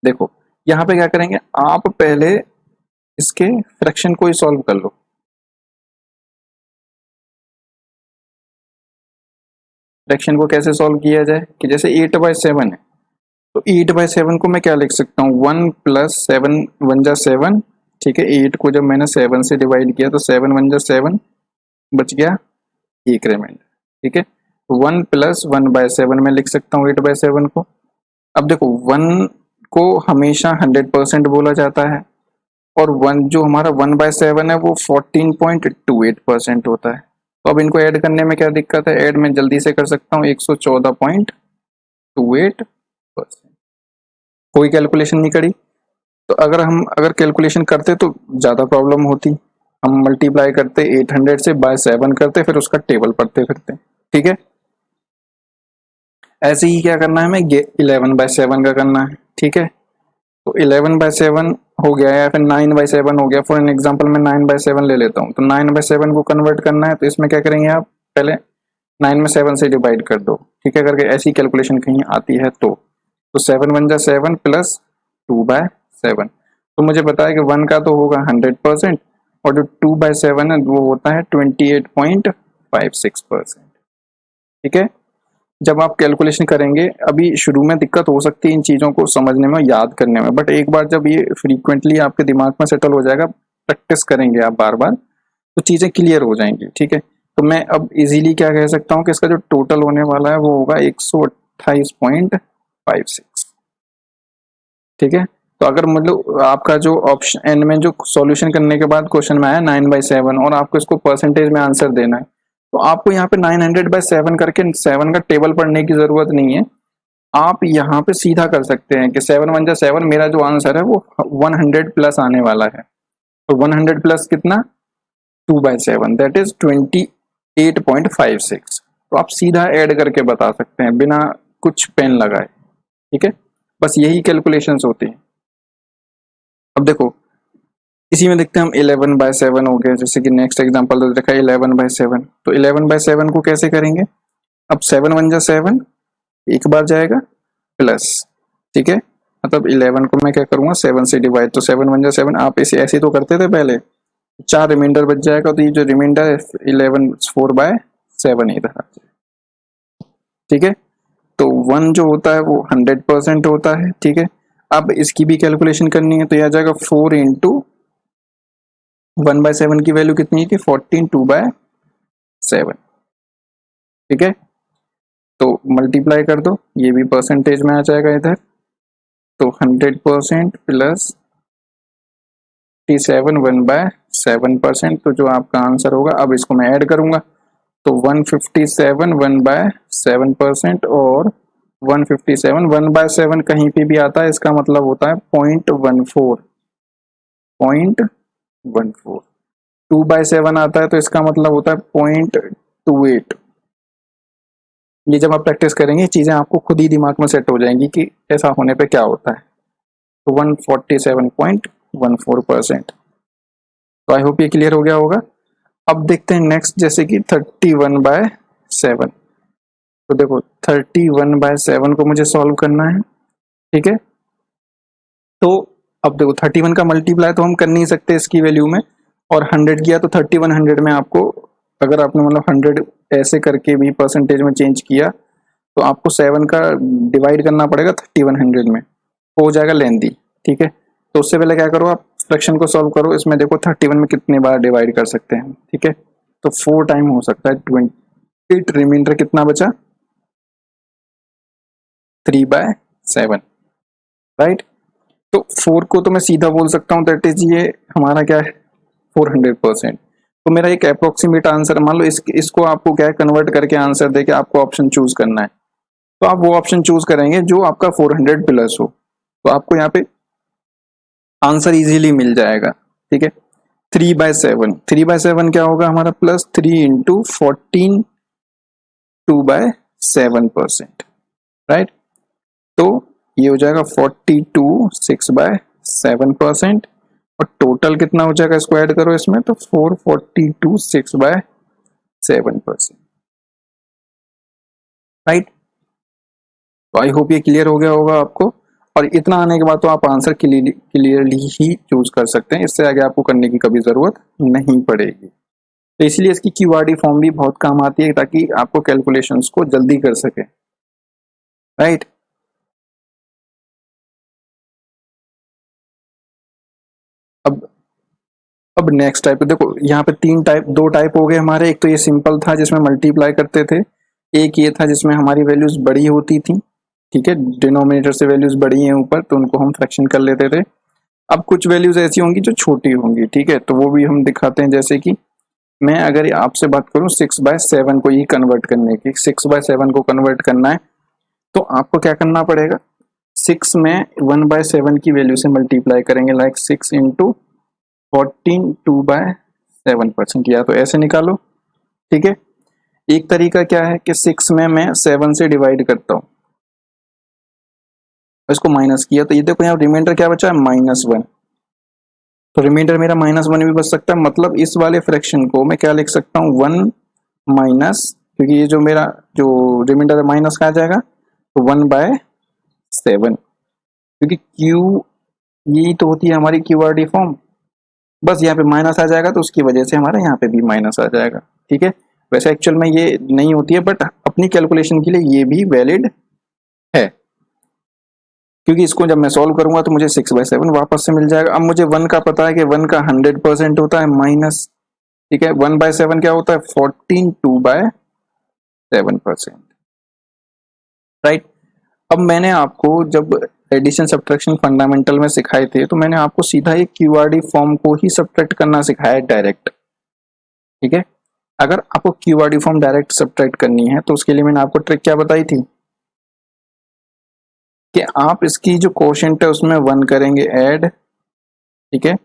देखो यहाँ पे क्या करेंगे, आप पहले इसके फ्रैक्शन को ही सॉल्व कर लो। फ्रैक्शन को कैसे सॉल्व किया जाए, कि जैसे 8/7 है तो 8/7 को मैं क्या लिख सकता हूँ, 1 प्लस 7 1 जा 7। ठीक है, 8 को जब मैंने 7 से डिवाइड किया तो 7 1 जा 7, बच गया एक रिमाइंडर। ठीक है, 1 प्लस 1/7 में लिख सकता हूँ 8/7 को। अब देखो 1 को हमेशा 100% बोला जाता है, और 1 जो हमारा 1/7 है वो 14.28% होता है। तो अब इनको ऐड करने में क्या दिक्कत है, ऐड में जल्दी से कर सकता हूँ 114.28%। कोई कैलकुलेशन नहीं करी, तो अगर कैलकुलेशन करते तो ज्यादा प्रॉब्लम होती। हम मल्टीप्लाई करते 800 से बाय 7 करते, फिर उसका टेबल पढ़ते फिरते। ठीक है, ऐसे ही क्या करना है, हमें 11/7 का करना है। ठीक है, तो 11/7 हो गया, या फिर 9/7 हो गया। फॉर एन एग्जांपल मैं 9/7 ले लेता हूँ, तो 9/7 को कन्वर्ट करना है तो इसमें क्या करेंगे आप, पहले 9 में 7 से डिवाइड कर दो। ठीक है, करके ऐसी कैलकुलेशन कहीं आती है तो 7 1 जा 7 प्लस 2/7। तो मुझे पता है कि 1 का तो होगा 100% और जो 2/7 है वो होता है 28.56%। ठीक है, जब आप कैलकुलेशन करेंगे, अभी शुरू में दिक्कत हो सकती है इन चीज़ों को समझने में, याद करने में, बट एक बार जब ये फ्रीक्वेंटली आपके दिमाग में सेटल हो जाएगा, प्रैक्टिस करेंगे आप बार बार, तो चीज़ें क्लियर हो जाएंगी। ठीक है, तो मैं अब इजीली क्या कह सकता हूँ कि इसका जो टोटल होने वाला है वो होगा 128.56। ठीक है, तो अगर मतलब आपका जो ऑप्शन एंड में जो सॉल्यूशन करने के बाद क्वेश्चन में आया 9/7 और आपको इसको परसेंटेज में आंसर देना है, तो आपको यहाँ पे 900/7 करके 7 का टेबल पढ़ने की जरूरत नहीं है। आप यहाँ पे सीधा कर सकते हैं कि 7 1 7, मेरा जो आंसर है वो 100 प्लस आने वाला है। तो 100 प्लस कितना, 2/7, दैट इज 28.56। तो आप सीधा ऐड करके बता सकते हैं बिना कुछ पेन लगाए। ठीक है, बस यही कैलकुलेशंस होती हैं। अब देखो इसी में देखते हैं हम 11/7 हो गया, जैसे कि नेक्स्ट एग्जांपल तो देखा 11/7। तो 11/7 को कैसे करेंगे, अब 7 1 7, एक बार जाएगा प्लस। ठीक है, मतलब 11 को मैं क्या करूंगा 7 से डिवाइड, तो 7 1 7, आप इसे ऐसे तो करते थे पहले, 4 रिमाइंडर बच जाएगा, तो ये जो रिमाइंडर है 11 4/7 इधर आ जाएगा। ठीक है, तो 1 जो होता है वो 100% होता है। ठीक है, अब इसकी भी कैलकुलेशन करनी है, तो यह आ जाएगा 4 इंटू 1/7 की वैल्यू कितनी थी 14, 2/7। ठीक है, तो मल्टीप्लाई कर दो, ये भी परसेंटेज में आ जाएगा इधर, तो 100% प्लस 57 1/7%, तो जो आपका आंसर होगा, अब इसको मैं ऐड करूंगा, तो 157 1/7% और 157 1/7 कहीं पे भी आता है, इसका मतलब होता है 0.14। 2/7 आता है तो इसका मतलब होता है 0.28। ये जब आप प्रैक्टिस करेंगे चीजें आपको खुद ही दिमाग में सेट हो जाएंगी कि ऐसा होने पे क्या होता है। तो 147.14%। तो आई होप ये क्लियर हो गया होगा। अब देखते हैं नेक्स्ट, जैसे कि 31/7। तो देखो 31/7 को मुझे सॉल्व करना है। ठीक है, तो अब देखो 31 का मल्टीप्लाई तो हम कर नहीं सकते इसकी वैल्यू में, और 100 किया तो 31 100 में आपको, अगर आपने मतलब 100 ऐसे करके भी परसेंटेज में चेंज किया, तो आपको 7 का डिवाइड करना पड़ेगा 31 100 में, हो जाएगा लेंदी। ठीक है, तो उससे पहले क्या करो, आप फ्रैक्शन को सॉल्व करो। इसमें देखो 31 में कितने बार डिवाइड कर सकते हैं। ठीक है, तो 4 टाइम हो सकता है 28, रिमाइंडर कितना बचा 3/7। राइट, तो 4 को तो मैं सीधा बोल सकता हूँ, दैट इज ये हमारा क्या है 400%। तो मेरा एक अप्रोक्सीमेट आंसर, मान लो इसको आपको क्या है कन्वर्ट करके आंसर देके आपको ऑप्शन चूज करना है, तो आप वो ऑप्शन चूज करेंगे जो आपका 400 प्लस हो, तो आपको यहाँ पे आंसर इजीली मिल जाएगा। ठीक है, 3/7, 3/7 क्या होगा हमारा प्लस 3 इंटू 14, 2/7%। राइट, तो ये हो जाएगा 42 6/7%, और टोटल कितना हो जाएगा, इसको ऐड करो इसमें, तो 442 6/7%। राइट, तो आई होप ये क्लियर हो गया होगा आपको, और इतना आने के बाद तो आप आंसर क्लियरली ही चूज कर सकते हैं, इससे आगे आपको करने की कभी जरूरत नहीं पड़ेगी। तो इसलिए इसकी क्यूआरडी फॉर्म भी बहुत काम आती है, ताकि आपको कैलकुलेशंस को जल्दी कर सके। राइट, अब अब नेक्स्ट टाइप, देखो यहाँ पे दो टाइप हो गए हमारे। एक तो ये सिंपल था जिसमें मल्टीप्लाई करते थे, एक ये था जिसमें हमारी वैल्यूज बड़ी होती थी। ठीक है, डिनोमिनेटर से वैल्यूज बड़ी हैं ऊपर, तो उनको हम फ्रैक्शन कर लेते थे। अब कुछ वैल्यूज ऐसी होंगी जो छोटी होंगी। ठीक है, तो वो भी हम दिखाते हैं, जैसे कि मैं अगर आपसे बात करूं 6/7 को ही कन्वर्ट करने की, 6/7 को कन्वर्ट करना है, तो आपको क्या करना पड़ेगा, 6 में 1/7 की वैल्यू से मल्टीप्लाई करेंगे, लाइक 6 इंटू 14 2/7%, या तो ऐसे निकालो। ठीक है, एक तरीका क्या है कि 6 में मैं 7 से डिवाइड करता हूँ, इसको माइनस किया, तो ये देखो यहाँ रिमाइंडर क्या बचा है -1, तो रिमाइंडर मेरा -1 भी बच सकता है। मतलब इस वाले फ्रैक्शन को मैं क्या लिख सकता हूँ 1 माइनस, क्योंकि ये जो मेरा जो रिमाइंडर है माइनस का आ जाएगा, तो 1/7, क्योंकि क्यू यही तो होती है हमारी क्यूआरडी फॉर्म, बस यहाँ पे माइनस आ जाएगा तो उसकी वजह से हमारा यहाँ पे भी माइनस आ जाएगा। ठीक है, वैसे एक्चुअल में ये नहीं होती है, बट अपनी कैलकुलेशन के लिए ये भी वैलिड है, क्योंकि इसको जब मैं सॉल्व करूंगा तो मुझे 6/7 वापस से मिल जाएगा। अब मुझे 1 का पता है कि 1 का 100% होता है माइनस, ठीक है, 1/7 क्या होता है 14, 2/7%, राइट। अब मैंने आपको जब एडिशन सब्ट्रैक्शन फंडामेंटल में सिखाए थे तो मैंने आपको सीधा एक क्यूआरडी फॉर्म को ही सब्ट्रैक्ट करना सिखाया है डायरेक्ट, ठीक है। अगर आपको क्यूआरडी फॉर्म डायरेक्ट सब्ट्रैक्ट करनी है तो उसके लिए मैंने आपको ट्रिक क्या बताई थी कि आप इसकी जो कोशेंट है उसमें 1 करेंगे ऐड, ठीक है,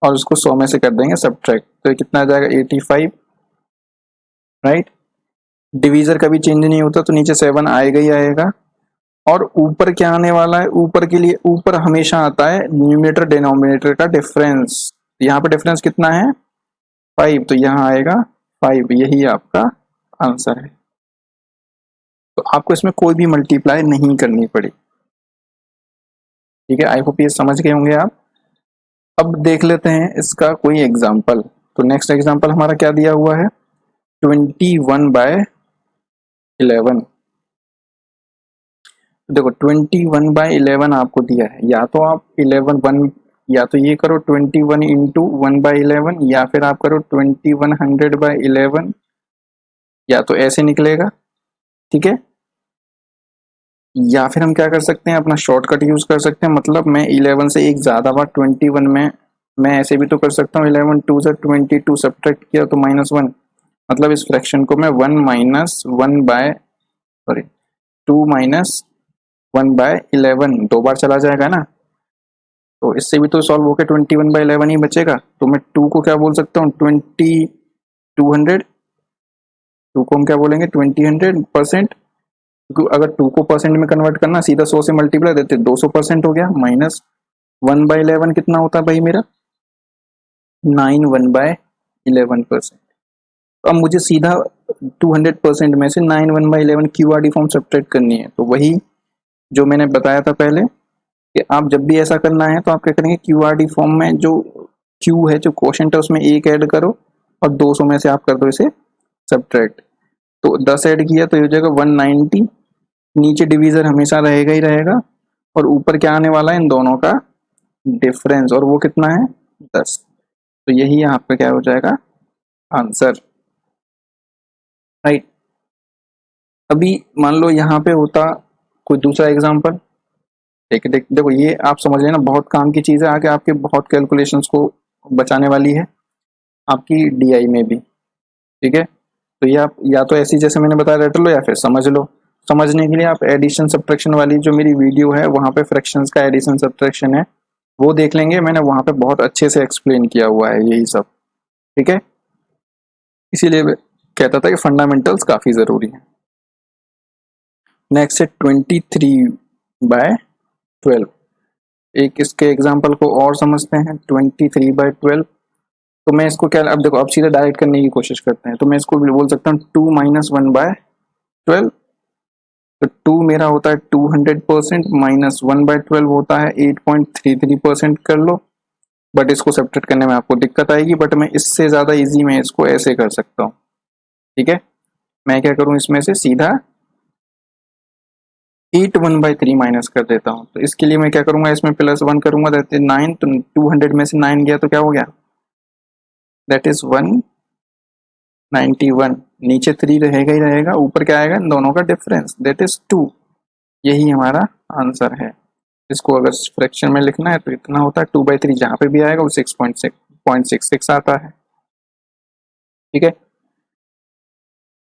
और उसको 100 में से कर देंगे सब्ट्रैक्ट, तो ये कितना आ जाएगा 85, राइट। डिवीजर कभी चेंज नहीं होता तो नीचे 7 आएगा ही आएगा। और ऊपर क्या आने वाला है, ऊपर के लिए ऊपर हमेशा आता है न्यूमरेटर डिनोमिनेटर का डिफरेंस, यहाँ पे डिफरेंस कितना है 5, तो यहाँ आएगा 5, यही आपका आंसर है। तो आपको इसमें कोई भी मल्टीप्लाई नहीं करनी पड़ी, ठीक है। आई होप ये समझ गए होंगे आप। अब देख लेते हैं इसका कोई एग्जाम्पल। तो नेक्स्ट एग्जाम्पल हमारा क्या दिया हुआ है 21/11। देखो 21/11 आपको दिया है, या तो आप 11 या तो ये करो 21 इंटू 1/11, या फिर आप करो 2100/11, या तो ऐसे निकलेगा, ठीक है। या फिर हम क्या कर सकते हैं अपना शॉर्टकट यूज कर सकते हैं, मतलब मैं 11 से एक ज्यादा बार 21 में मैं ऐसे भी तो कर सकता हूँ 11 2 से 22 सब्ट्रैक्ट किया तो -1, मतलब इस फ्रैक्शन को मैं 1 माइनस 1 बाय सॉरी 2 माइनस 1/11 दो बार चला जाएगा ना, तो इससे भी तो सॉल्व होकर 21/11 ही बचेगा। तो मैं 2 को क्या बोल सकता हूँ 200, 2 को हम क्या बोलेंगे 20/100%, क्योंकि अगर 2 को परसेंट में कन्वर्ट करना सीधा 100 से मल्टीप्लाई देते 200% हो गया, माइनस 1/11 कितना होता है भाई मेरा 9 1/11%। तो अब मुझे सीधा 200% में से 9 1/11 क्यूआरडी फॉर्म सब्ट्रैक्ट करनी है, तो वही जो मैंने बताया था पहले कि आप जब भी ऐसा करना है तो आप क्या करेंगे क्यूआरडी फॉर्म में जो क्यू है जो क्वोशंट है उसमें 1 ऐड करो और 200 में से आप कर दो इसे सब्ट्रैक्ट। तो 10 ऐड किया तो ये हो जाएगा 190, नीचे डिवीजर हमेशा रहेगा ही रहेगा, और ऊपर क्या आने वाला है इन दोनों का डिफरेंस, और वो कितना है 10। तो यही आपका क्या हो जाएगा आंसर, राइट। अभी मान लो यहाँ पे होता कोई दूसरा एग्जांपल, देखो ये आप समझ लेना बहुत काम की चीज़ है, आगे आपके बहुत कैलकुलेशंस को बचाने वाली है आपकी डीआई में भी, ठीक है। तो ये आप या तो ऐसी जैसे मैंने बताया रट लो या फिर समझ लो। समझने के लिए आप एडिशन सब्ट्रैक्शन वाली जो मेरी वीडियो है वहाँ पे फ्रैक्शंस का एडिशन सब्ट्रैक्शन है वो देख लेंगे, मैंने वहाँ पे बहुत अच्छे से एक्सप्लेन किया हुआ है यही सब, ठीक है। इसीलिए मैं कहता था कि फंडामेंटल्स काफ़ी ज़रूरी है। नेक्स्ट है 23/12। एक इसके एग्जाम्पल को और समझते हैं 23/12। तो मैं इसको क्या, अब देखो अब सीधा डायरेक्ट करने की कोशिश करते हैं, तो मैं इसको बोल सकता हूँ 2 माइनस 1/12। तो 2 मेरा होता है 200%, माइनस 1/12 होता है 8.33% कर लो। बट इसको सब्ट्रैक्ट करने में आपको दिक्कत आएगी, बट मैं इससे ज़्यादा इजी मैं इसको ऐसे कर सकता हूँ, ठीक है। मैं क्या करूँ इसमें से सीधा 8 1/3 माइनस कर देता हूँ। तो इसके लिए मैं क्या करूँगा इसमें +1 करूँगा, दैट इज 9, तो 200 में से 9 गया तो क्या हो गया दैट इज 191, नीचे 3 रहेगा ही रहेगा, ऊपर क्या आएगा इन दोनों का डिफरेंस दैट इज 2, यही हमारा आंसर है। इसको अगर फ्रैक्शन में लिखना है तो इतना होता है 2/3, जहाँ पे भी आएगा वो 6.66 आता है, ठीक है।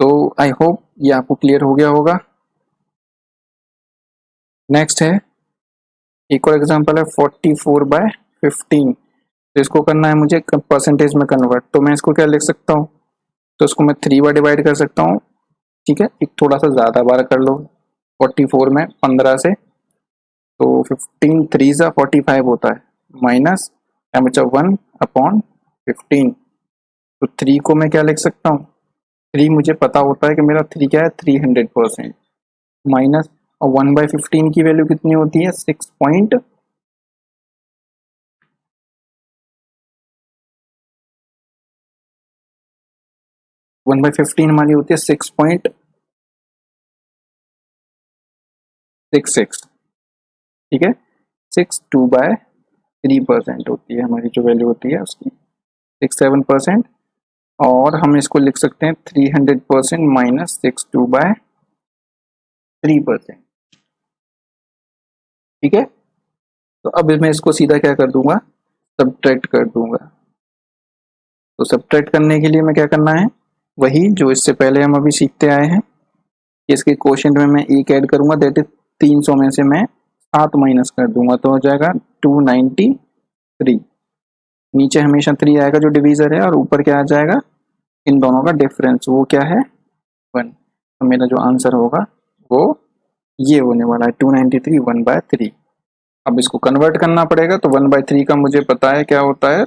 तो आई होप ये आपको क्लियर हो गया होगा। नेक्स्ट है एक और एग्जांपल है 44/15। तो इसको करना है मुझे परसेंटेज में कन्वर्ट, तो मैं इसको क्या लिख सकता हूँ, तो इसको मैं 3 बार डिवाइड कर सकता हूँ, ठीक है। एक थोड़ा सा ज़्यादा बार कर लो 44 में 15 से, तो 15 3 ज़ा 45 होता है, माइनस क्या बचा 1/15। तो 3 को मैं क्या लिख सकता हूँ, 3 मुझे पता होता है कि मेरा 3 क्या है 300%, माइनस और 1/15 की वैल्यू कितनी होती है 6. 1/15 हमारी होती है 6.66, ठीक है। 62/3% होती है हमारी जो वैल्यू होती है उसकी, 67%। और हम इसको लिख सकते हैं 300% माइनस 62/3%, ठीक है। तो अब मैं इसको सीधा क्या कर दूंगा, सब्ट्रैक्ट कर दूंगा। तो सब्ट्रैक्ट करने के लिए मैं क्या करना है, वही जो इससे पहले हम अभी सीखते आए हैं। इसके क्वोशिएंट में मैं 1 ऐड करूंगा, दैट इज 300 में से मैं 7 माइनस कर दूंगा तो हो जाएगा 293। नीचे हमेशा 3 आएगा जो डिवीजर है, और ऊपर क्या आ जाएगा, इन दोनों का डिफरेंस, वो क्या है 1। तो मेरा जो आंसर होगा वो ये होने वाला है 293 1/3। अब इसको कन्वर्ट करना पड़ेगा, तो 1/3 का मुझे पता है क्या होता है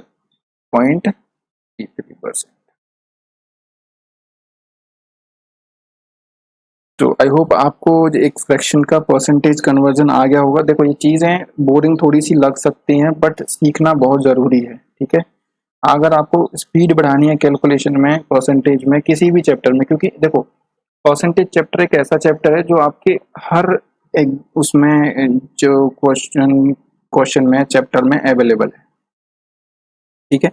0.33%। तो आई होप आपको एक फ्रैक्शन का परसेंटेज कन्वर्जन आ गया होगा। देखो ये चीज़ें बोरिंग थोड़ी सी लग सकती हैं, बट सीखना बहुत ज़रूरी है, ठीक है। अगर आपको स्पीड बढ़ानी है कैलकुलेशन में, परसेंटेज में, किसी भी चैप्टर में, क्योंकि देखो परसेंटेज चैप्टर एक ऐसा चैप्टर है जो आपके हर एक उसमें जो क्वेश्चन में चैप्टर में अवेलेबल है, ठीक है।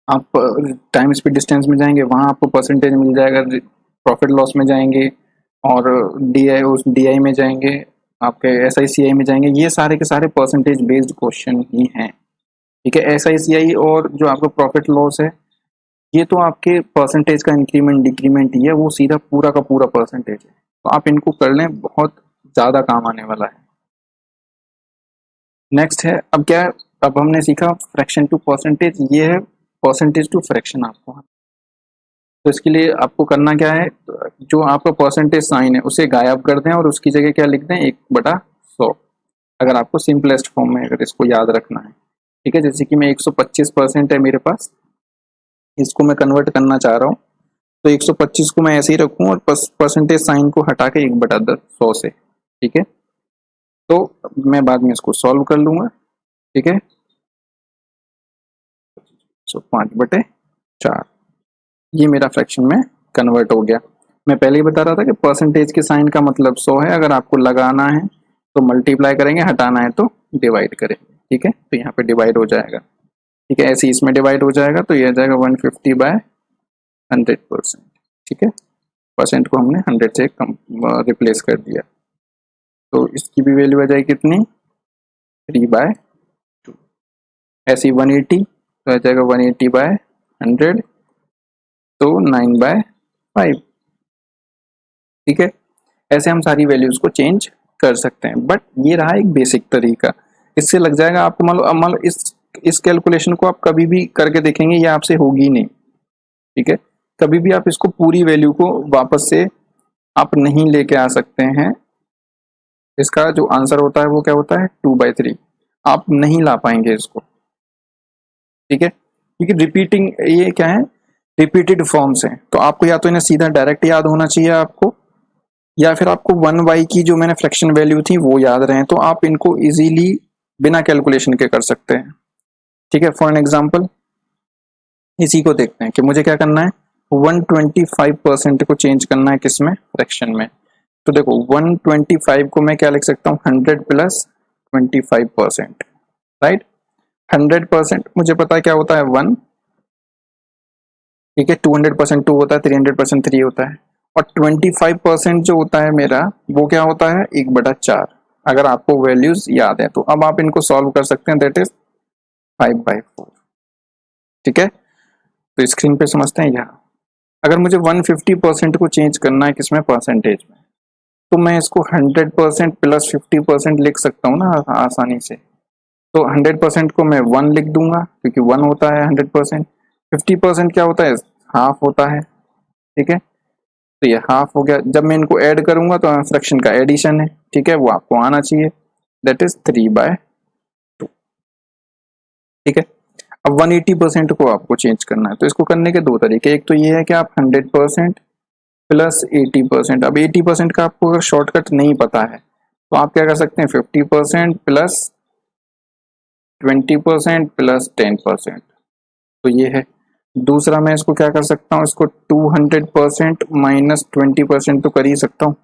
आप टाइम स्पीड डिस्टेंस में जाएंगे, वहाँ आपको परसेंटेज मिल जाएगा। प्रॉफिट लॉस में जाएंगे, और डीआई में जाएंगे, आपके एसआईसीआई में जाएंगे, ये सारे के सारे परसेंटेज बेस्ड क्वेश्चन ही हैं, ठीक है। एसआईसीआई और जो आपका प्रॉफिट लॉस है, ये तो आपके परसेंटेज का इंक्रीमेंट डिक्रीमेंट ही है, वो सीधा पूरा का पूरा परसेंटेज है। तो आप इनको कर लें, बहुत ज़्यादा काम आने वाला है। नेक्स्ट है, अब क्या है, अब हमने सीखा फ्रैक्शन टू परसेंटेज, ये है परसेंटेज टू फ्रैक्शन आपको। तो इसके लिए आपको करना क्या है, जो आपका परसेंटेज साइन है उसे गायब कर दें और उसकी जगह क्या लिख दें 1/100, अगर आपको सिंपलेस्ट फॉर्म में अगर इसको याद रखना है, ठीक है। जैसे कि मैं 125% है मेरे पास, इसको मैं कन्वर्ट करना चाह रहा हूँ, तो 125 को मैं ऐसे ही रखूँ और परसेंटेज साइन को हटा के 1/100 से, ठीक है। तो मैं बाद में इसको सॉल्व कर लूंगा, ठीक है। सो 5/4 ये मेरा फ्रैक्शन में कन्वर्ट हो गया। मैं पहले ही बता रहा था कि परसेंटेज के साइन का मतलब 100 है, अगर आपको लगाना है तो मल्टीप्लाई करेंगे, हटाना है तो डिवाइड करेंगे, ठीक है। तो यहाँ पे डिवाइड हो जाएगा, ठीक है। ऐसे इसमें डिवाइड हो जाएगा, तो ये आ जाएगा 150/100%, ठीक है। परसेंट को हमने 100 से रिप्लेस कर दिया, तो इसकी भी वैल्यू आ जाएगी कितनी 3/2। ऐसे 180 तो आ जाएगा 180/100, तो 9/5, ठीक है। ऐसे हम सारी वैल्यूज को चेंज कर सकते हैं, बट ये रहा एक बेसिक तरीका, इससे लग जाएगा आपको। मान लो इस कैलकुलेशन को आप कभी भी करके देखेंगे, ये आपसे होगी नहीं, ठीक है। कभी भी आप इसको पूरी वैल्यू को वापस से आप नहीं लेके आ सकते हैं। इसका जो आंसर होता है वो क्या होता है 2/3, आप नहीं ला पाएंगे इसको, ठीक है। क्योंकि रिपीटिंग ये क्या है, रिपीटेड फॉर्म्स हैं, तो आपको या तो इन्हें सीधा डायरेक्ट याद होना चाहिए आपको, या फिर आपको 1y की जो मैंने फ्रैक्शन वैल्यू थी वो याद रहे, तो आप इनको इजीली बिना कैलकुलेशन के कर सकते हैं, ठीक है। फॉर एन एग्जांपल इसी को देखते हैं कि मुझे क्या करना है, 125% को चेंज करना है किसमें, फ्रैक्शन में। तो देखो 125 को मैं क्या लिख सकता हूँ 100 + 25%, राइट। 100% मुझे पता है क्या होता है 1, ठीक है। 200% 2 होता है, 300% 3 होता है, और 25% जो होता है मेरा वो क्या होता है 1/4, अगर आपको वैल्यूज याद है तो। अब आप इनको सॉल्व कर सकते हैं, दैट इज 5/4, ठीक है। तो स्क्रीन पे समझते हैं यहाँ, अगर मुझे 150% को चेंज करना है किसमें, परसेंटेज में, तो मैं इसको 100% + 50% लिख सकता हूँ ना आसानी से। तो 100% को मैं 1 लिख दूंगा, क्योंकि 1 होता है 100%। 50% क्या होता है, हाफ होता है, ठीक है। तो ये हाफ हो गया, जब मैं इनको ऐड करूंगा तो फ्रैक्शन का एडिशन है, ठीक है, वो आपको आना चाहिए, दैट इज 3/2, ठीक है। अब 180% को आपको चेंज करना है, तो इसको करने के दो तरीके, एक तो ये है कि आप 100% + 80%। अब 80% का आपको अगर शॉर्टकट नहीं पता है तो आप क्या कर सकते हैं 50% + 20% + 10%, तो ये है। दूसरा मैं इसको क्या कर सकता हूँ, इसको 200% माइनस 20% तो कर ही सकता हूँ,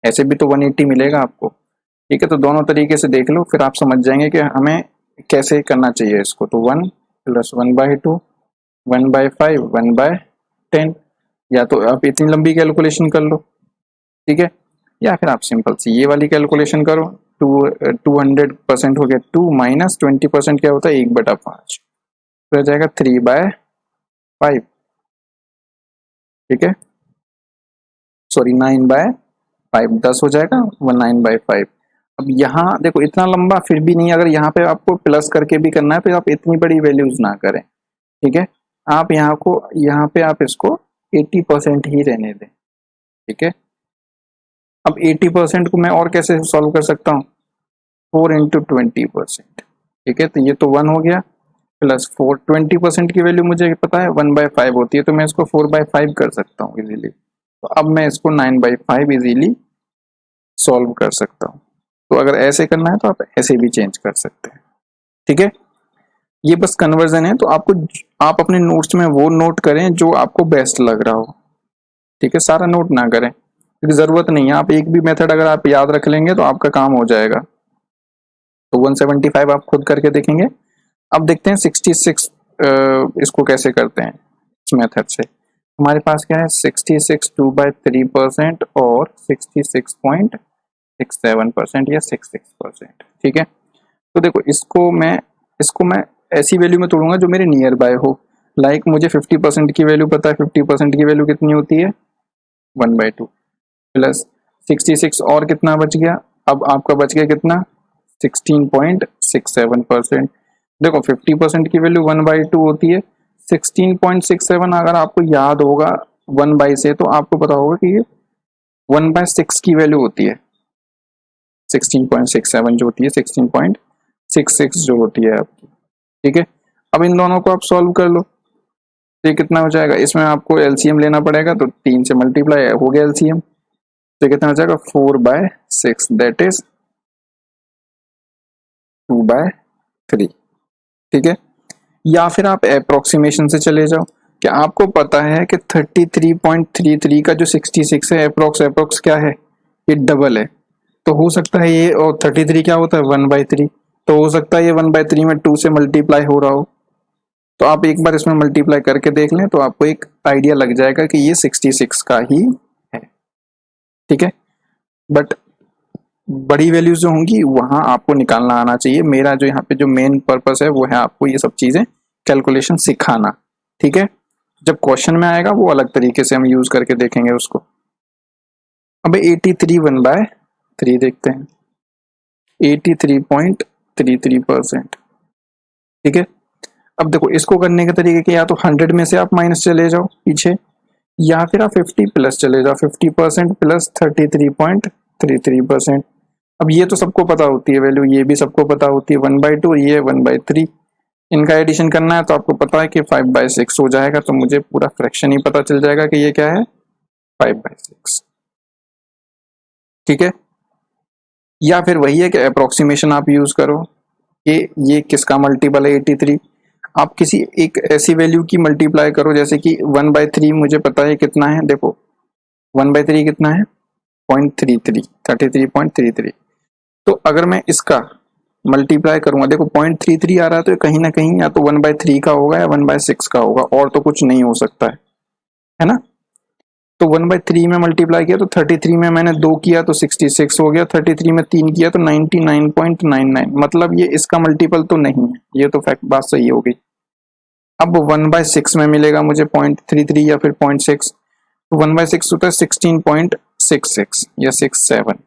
ऐसे भी तो 180 मिलेगा आपको। ठीक है, तो दोनों तरीके से देख लो, फिर आप समझ जाएंगे कि हमें कैसे करना चाहिए इसको। तो 1 प्लस 1/2, 1/5, 1/10, या तो आप इतनी लंबी कैलकुलेशन कर लो, ठीक है, या फिर आप सिंपल सी ये वाली कैलकुलेशन करो। 200% हो गया 2 माइनस 20% क्या होता है 1/5, तो हो जाएगा 3/5, ठीक है, सॉरी 9/5, 10 हो जाएगा 9/5। अब यहाँ देखो इतना लंबा फिर भी नहीं, अगर यहाँ पे आपको प्लस करके भी करना है तो आप इतनी बड़ी वैल्यूज ना करें, ठीक है, आप यहाँ पे आप इसको 80% ही रहने दें, ठीक है। अब 80% को मैं और कैसे सॉल्व कर सकता हूँ, 4 × 20%, ठीक है, तो ये तो 1 हो गया, प्लस 4, 20% की वैल्यू मुझे पता है 1/5 होती है, तो मैं इसको 4/5 कर सकता हूँ इजीली। तो अब मैं इसको 9/5 इजीली सॉल्व कर सकता हूँ। तो अगर ऐसे करना है तो आप ऐसे भी चेंज कर सकते हैं, ठीक है। ये बस कन्वर्जन है, तो आप अपने नोट्स में वो नोट करें जो आपको बेस्ट लग रहा हो, ठीक है, सारा नोट ना करें क्योंकि जरूरत नहीं है। आप एक भी मेथड अगर आप याद रख लेंगे तो आपका काम हो जाएगा। तो 175 आप खुद करके देखेंगे। अब देखते हैं 66 इसको कैसे करते हैं इस मेथड से। हमारे पास क्या है 66 2/3% और 66.67% या 66%, ठीक है। तो देखो इसको मैं ऐसी वैल्यू में तोड़ूंगा जो मेरे नियर बाय हो। लाइक मुझे 50% की वैल्यू पता है, 50% की वैल्यू कितनी होती है 1/2 प्लस 66 और कितना बच गया, अब आपका बच गया कितना 16.67%। देखो 50% की वैल्यू 1/2 होती है, 16.67 अगर आपको याद होगा 1/, से तो आपको पता होगा कि ये 1/6 की वैल्यू होती है। 16.67 जो होती है 16.66 जो होती है आपकी, ठीक है। अब इन दोनों को आप सॉल्व कर लो, तो ये कितना हो जाएगा, इसमें आपको एलसीएम लेना पड़ेगा, तो 3 से मल्टीप्लाई हो गया एलसीएम, तो कितना हो जाएगा 4/6, दैट इज 2/3, ठीक है। या फिर आप अप्रोक्सीमेशन से चले जाओ, क्या आपको पता है कि 33.33 का जो 66 है अप्रोक्स क्या है, ये डबल है। तो हो सकता है ये, और 33 क्या होता है 1/3, तो हो सकता है ये 1/3 में 2 से मल्टीप्लाई हो रहा हो। तो आप एक बार इसमें मल्टीप्लाई करके देख लें तो आपको एक आइडिया लग जाएगा कि ये 66 का ही है, ठीक है। बट बड़ी वैल्यूज जो होंगी वहां आपको निकालना आना चाहिए। मेरा जो यहाँ पे जो मेन पर्पस है वो है आपको ये सब चीजें कैलकुलेशन सिखाना, ठीक है। जब क्वेश्चन में आएगा वो अलग तरीके से हम यूज करके देखेंगे उसको। अब 83 1/3 देखते हैं, 83.33%, ठीक है। अब देखो इसको करने के तरीके के, या तो 100 में से आप माइनस चले जाओ पीछे, या फिर आप 50 प्लस चले जाओ, 50% प्लस 33.33%। अब ये तो सबको पता होती है वैल्यू, ये भी सबको पता होती है 1/2, ये 1/3। इनका एडिशन करना है तो आपको पता है कि 5/6 हो जाएगा, तो मुझे पूरा फ्रैक्शन ही पता चल जाएगा कि ये क्या है 5/6, ठीक है। या फिर वही है कि अप्रोक्सीमेशन आप यूज करो कि ये किसका मल्टीपल है 83, आप किसी एक ऐसी वैल्यू की मल्टीप्लाई करो, जैसे कि 1/3 मुझे पता है कितना है, देखो 1/3 कितना है 0.33, 33.33। तो अगर मैं इसका मल्टीप्लाई करूंगा, देखो 0.33 आ रहा है, तो कहीं ना कहीं या तो 1/3 का होगा या 1/6 का होगा, और तो कुछ नहीं हो सकता है ना। तो 1/3 में मल्टीप्लाई किया तो 33 में मैंने 2 किया तो 66 हो गया, 33 में 3 किया तो 99.99, मतलब ये इसका मल्टीपल तो नहीं है, ये तो फैक्ट बात सही हो गई। अब 1/6 में मिलेगा मुझे 0.33 या फिर 0.6, तो 1/6 होता है 16.66 या 67।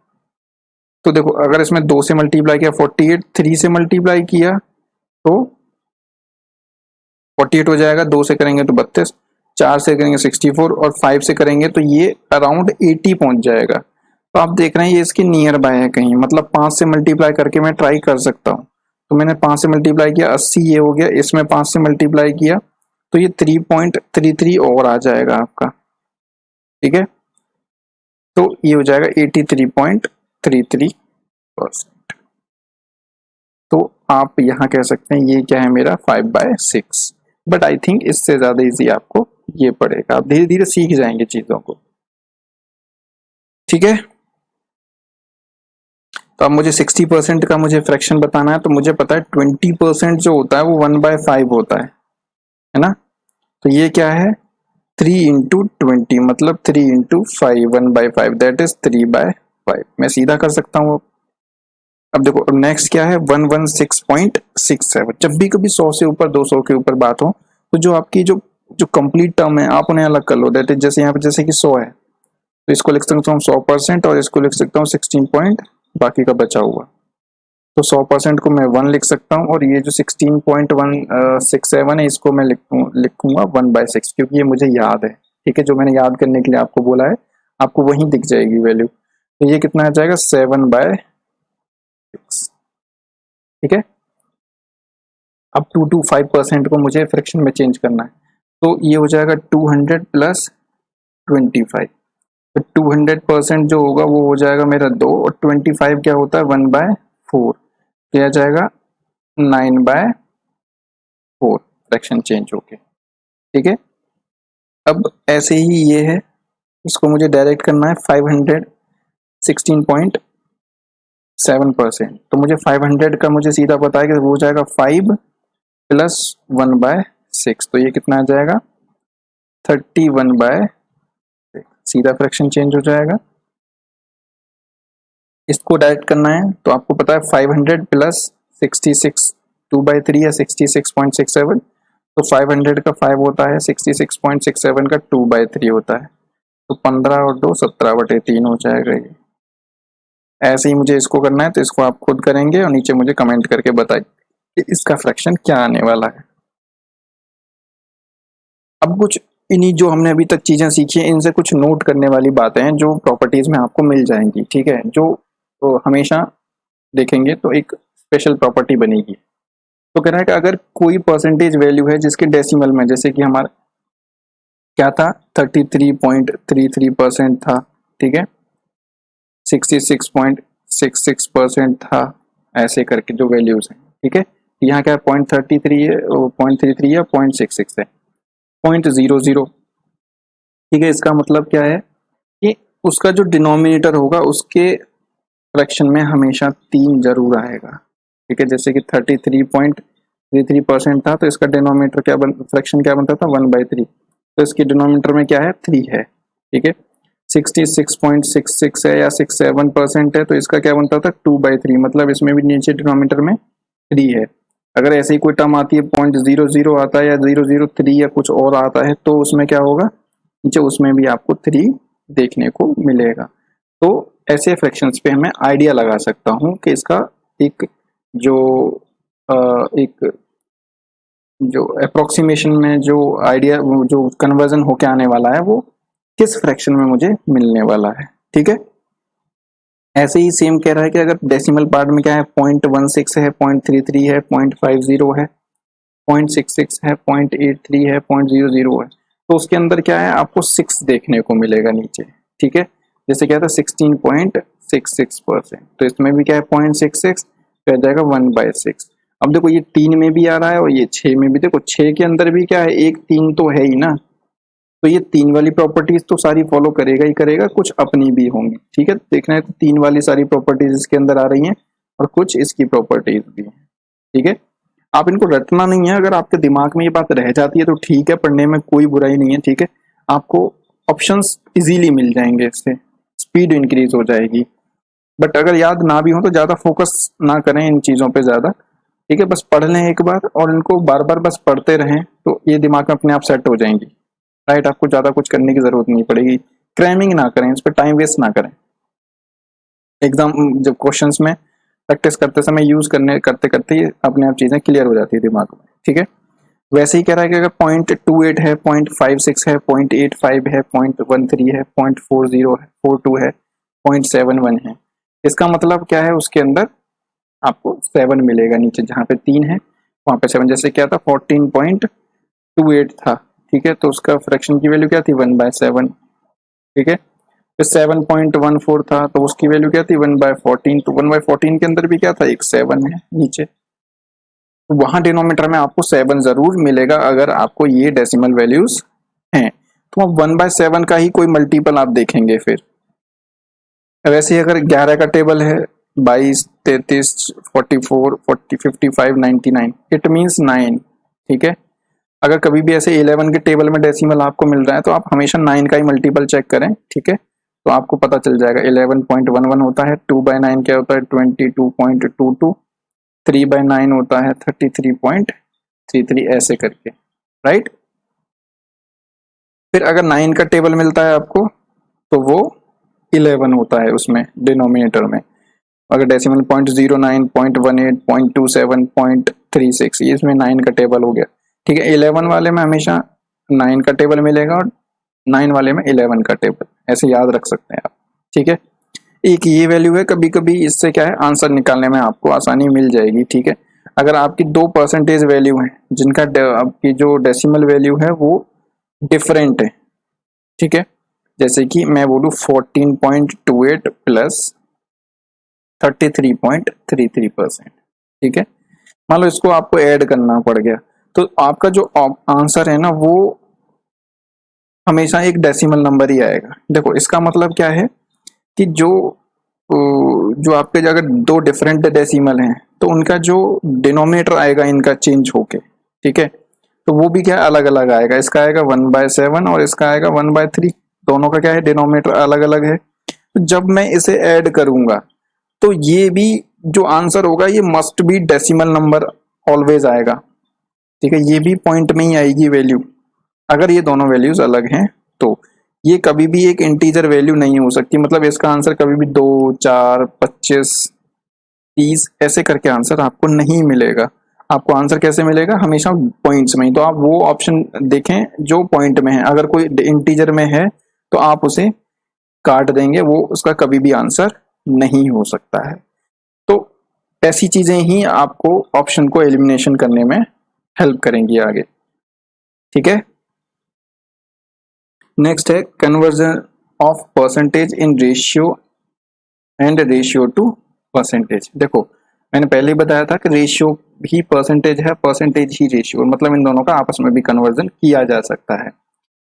तो देखो अगर इसमें 2 से मल्टीप्लाई किया 48, 3 से मल्टीप्लाई किया तो 48 हो जाएगा, 2 से करेंगे तो 32, 4 से करेंगे 64, और 5 से करेंगे तो ये अराउंड 80 पहुंच जाएगा। तो आप देख रहे हैं ये इसके नियर बाय है कहीं, मतलब 5 से मल्टीप्लाई करके मैं ट्राई कर सकता हूँ। तो मैंने 5 से मल्टीप्लाई किया 80, ये हो गया, इसमें 5 से मल्टीप्लाई किया तो ये 3.33 और आ जाएगा आपका, ठीक है। तो ये हो जाएगा 83.33%। तो आप यहाँ कह सकते हैं ये क्या है मेरा 5/6, बट आई थिंक इससे ज़्यादा इजी आपको ये पड़ेगा, आप धीरे धीरे सीख जाएंगे चीज़ों को, ठीक है। तो अब मुझे 60% का मुझे फ्रैक्शन बताना है, तो मुझे पता है 20% जो होता है वो 1/5 होता है ना। तो ये क्या है 3 इंटू 20 मतलब 3 इंटू 5, 1/5 दैट इज 3/5। मैं सीधा कर सकता हूँ। अब देखो नेक्स्ट क्या है 116.67। जब भी कभी 100 से ऊपर 200 के ऊपर बात हो तो जो आपकी जो जो कंप्लीट टर्म है आप उन्हें अलग कर लो। दैट इज जैसे यहाँ पे जैसे कि 100 है तो इसको लिख सकता हूँ 100% और इसको लिख सकता हूँ 16 पॉइंट बाकी का बचा हुआ। तो 100% को मैं 1 लिख सकता हूँ और ये जो 16.167 है इसको मैं लिखूंगा 1/6 क्योंकि ये मुझे याद है, ठीक है। जो मैंने याद करने के लिए आपको बोला है आपको वहीं दिख जाएगी वैल्यू। तो ये कितना आ जाएगा 7/6, ठीक है। अब 2 to 5% को मुझे फ्रैक्शन में चेंज करना है तो ये हो जाएगा 200 प्लस 25। तो 200% जो होगा वो हो जाएगा मेरा 2 और 25 क्या होता है 1/4, क्या आ जाएगा 9/4 फ्रैक्शन चेंज होके, ठीक है। अब ऐसे ही ये है, इसको मुझे डायरेक्ट करना है 516.7%। तो मुझे 500 का मुझे सीधा पता है कि वो हो जाएगा 5 प्लस 1/6, तो ये कितना आ जाएगा 31/6। सीधा फ्रैक्शन चेंज हो जाएगा। इसको डायरेक्ट करना है तो आपको पता है 500 प्लस 66 2/3 या 66.67। तो 500 का 5 होता है 66.67 का 2/3 होता है तो 15 और 2 17/3 हो जाएगा ये। ऐसे ही मुझे इसको करना है तो इसको आप खुद करेंगे और नीचे मुझे कमेंट करके बताइए कि इसका फ्रैक्शन क्या आने वाला है। अब कुछ इन्हीं जो हमने अभी तक चीजें सीखी हैं इनसे कुछ नोट करने वाली बातें हैं जो प्रॉपर्टीज में आपको मिल जाएंगी, ठीक है। जो तो हमेशा देखेंगे तो एक स्पेशल प्रॉपर्टी बनेगी। तो कह रहा है कि अगर कोई परसेंटेज वैल्यू है जिसके डेसिमल में जैसे कि हमारा क्या था 33.33% था, ठीक है, 66.66% था, ऐसे करके जो वैल्यूज हैं, ठीक है। यहाँ क्या है 0.33 है, 0.33 या 0.66 है, 0.00, ठीक है। इसका मतलब क्या है कि उसका जो डिनोमिनेटर होगा उसके फ्रैक्शन में हमेशा 3 जरूर आएगा, ठीक है। जैसे कि 33.33% था तो इसका डिनोमिनेटर क्या फ्रैक्शन क्या बनता था 1/3, तो इसके डिनोमिनेटर में क्या है 3 है, ठीक है। 66.66 है या 67% है तो इसका क्या बनता था 2/3, मतलब इसमें भी नीचे डिनोमिनेटर में 3 है। अगर ऐसे ही कोई टर्म आती है 0.00 आता है या 003 या कुछ और आता है तो उसमें क्या होगा नीचे उसमें भी आपको 3 देखने को मिलेगा। तो ऐसे फ्रैक्शंस पे मैं आइडिया लगा सकता हूँ कि इसका एक जो एक जो अप्रोक्सीमेशन में जो आइडिया जो कन्वर्जन होके आने वाला है वो किस फ्रैक्शन में मुझे मिलने वाला है, ठीक है। ऐसे ही सेम कह रहा है कि अगर डेसिमल पार्ट में क्या है 0.16 है, 0.33 है, 0.50 है, 0.66 है, 0.83 है, 0.00 है, तो उसके अंदर क्या है आपको 6 देखने को मिलेगा नीचे, ठीक है। जैसे क्या था 16.66%, तो इसमें भी क्या है 0.66 तो आ जाएगा 1/6। अब देखो ये 3 में भी आ रहा है और ये 6 में भी, देखो 6 के अंदर भी क्या है एक 3 तो है ही ना, तो ये 3 वाली प्रॉपर्टीज तो सारी फॉलो करेगा ही करेगा, कुछ अपनी भी होंगी, ठीक है। देखना है तो 3 वाली सारी प्रॉपर्टीज इसके अंदर आ रही हैं और कुछ इसकी प्रॉपर्टीज भी हैं, ठीक है। आप इनको रटना नहीं है, अगर आपके दिमाग में ये बात रह जाती है तो ठीक है, पढ़ने में कोई बुराई नहीं है, ठीक है। आपको ऑप्शंस इजीली मिल जाएंगे, इससे स्पीड इंक्रीज हो जाएगी। बट अगर याद ना भी हो तो ज्यादा फोकस ना करें इन चीजों पे ज्यादा, ठीक है। बस पढ़ लें एक बार और इनको बार बार बस पढ़ते रहें तो ये दिमाग में अपने आप सेट हो जाएंगी, राइट। आपको ज्यादा कुछ करने की जरूरत नहीं पड़ेगी, क्रैमिंग ना करें, इस पर टाइम वेस्ट ना करें। एग्जाम जब क्वेश्चंस में प्रैक्टिस करते समय यूज करने करते करते ही अपने आप चीजें क्लियर हो जाती है दिमाग में, ठीक है। वैसे ही कह रहा है कि अगर 0.28 है, 0.56 है, 0.85 है, 0.13 है, 0.40 है, 42 है, 0.71 है, इसका मतलब क्या है उसके अंदर आपको 7 मिलेगा नीचे, जहाँ पे 3 है वहां पे 7। जैसे क्या था 14.28 था, ठीक है, तो उसका फ्रैक्शन की वैल्यू क्या थी 1/7, ठीक है। फिर 7.14 था तो उसकी वैल्यू क्या थी 1/14, तो 1/14 के अंदर भी क्या था एक 7 है नीचे, तो वहां डिनोमिनेटर में आपको 7 जरूर मिलेगा अगर आपको ये डेसिमल वैल्यूज हैं। तो अब 1/7 का ही कोई मल्टीपल आप देखेंगे। फिर वैसे ही अगर 11 का टेबल है 22, 33, 44, 40, 55, 99, इट मीन्स 9। ठीक है, अगर कभी भी ऐसे 11 के टेबल में डेसिमल आपको मिल रहा है तो आप हमेशा 9 का ही मल्टीपल चेक करें। ठीक है, तो आपको पता चल जाएगा। 11.11 होता है, 2/9 क्या होता है 22.22, 3/9 होता है 33.33, ऐसे करके, राइट। फिर अगर 9 का टेबल मिलता है आपको तो वो 11 होता है उसमें डिनोमिनेटर में। अगर डेसिमल 0.09, 0.18, 0.27, 0.36, ये इसमें 9 का टेबल हो गया। ठीक है, 11 वाले में हमेशा 9 का टेबल मिलेगा और 9 वाले में 11 का टेबल, ऐसे याद रख सकते हैं आप। ठीक है, एक ये वैल्यू है, कभी कभी इससे क्या है आंसर निकालने में आपको आसानी मिल जाएगी। ठीक है, अगर आपकी 2 परसेंटेज वैल्यू है जिनका आपकी जो डेसिमल वैल्यू है वो डिफरेंट है। ठीक है, जैसे कि मैं बोलूँ 14.28 प्लस 33.33%। ठीक है, मान लो इसको आपको ऐड करना पड़ गया तो आपका जो आंसर है ना वो हमेशा एक डेसिमल नंबर ही आएगा। देखो इसका मतलब क्या है कि जो आपके अगर 2 डिफरेंट डेसिमल हैं तो उनका जो डिनोमिनेटर आएगा इनका चेंज होके, ठीक है, तो वो भी क्या अलग अलग आएगा। इसका आएगा 1/7 और इसका आएगा 1/3। दोनों का क्या है डिनोमिनेटर अलग अलग है। तो जब मैं इसे ऐड करूंगा तो ये भी जो आंसर होगा ये must be decimal number always आएगा। ठीक है, ये भी पॉइंट में ही आएगी वैल्यू। अगर ये दोनों वैल्यूज अलग हैं तो ये कभी भी एक इंटीजर वैल्यू नहीं हो सकती। मतलब इसका आंसर कभी भी 2, 4, 25, 30 ऐसे करके आंसर आपको नहीं मिलेगा। आपको आंसर कैसे मिलेगा, हमेशा पॉइंट्स में ही। तो आप वो ऑप्शन देखें जो पॉइंट में है। अगर कोई इंटीजर में है तो आप उसे काट देंगे, वो उसका कभी भी आंसर नहीं हो सकता है। तो ऐसी चीजें ही आपको ऑप्शन को एलिमिनेशन करने में हेल्प करेंगी आगे। ठीक है, नेक्स्ट है conversion of percentage in ratio and ratio two percentage. देखो मैंने पहले ही बताया था कि रेशियो ही परसेंटेज है, परसेंटेज ही रेशियो, मतलब इन दोनों का आपस में भी कन्वर्जन किया जा सकता है।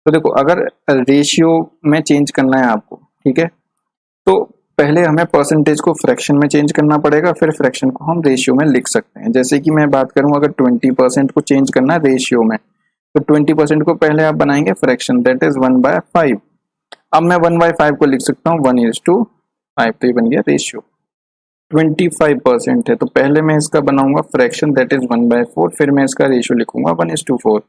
तो देखो अगर रेशियो में चेंज करना है आपको, ठीक है, तो पहले हमें परसेंटेज को फ्रैक्शन में चेंज करना पड़ेगा, फिर फ्रैक्शन को हम रेशियो में लिख सकते हैं। जैसे कि मैं बात करूं अगर 20% को चेंज करना है रेशियो में तो 20% को पहले आप बनाएंगे फ्रैक्शन, दैट इज 1/5। अब मैं 1/5 को लिख सकता हूँ 1:5, तो ये बन गया रेशियो। 25% है तो पहले मैं इसका बनाऊंगा फ्रैक्शन, दैट इज 1/4, फिर मैं इसका रेशियो लिखूंगा 1:4।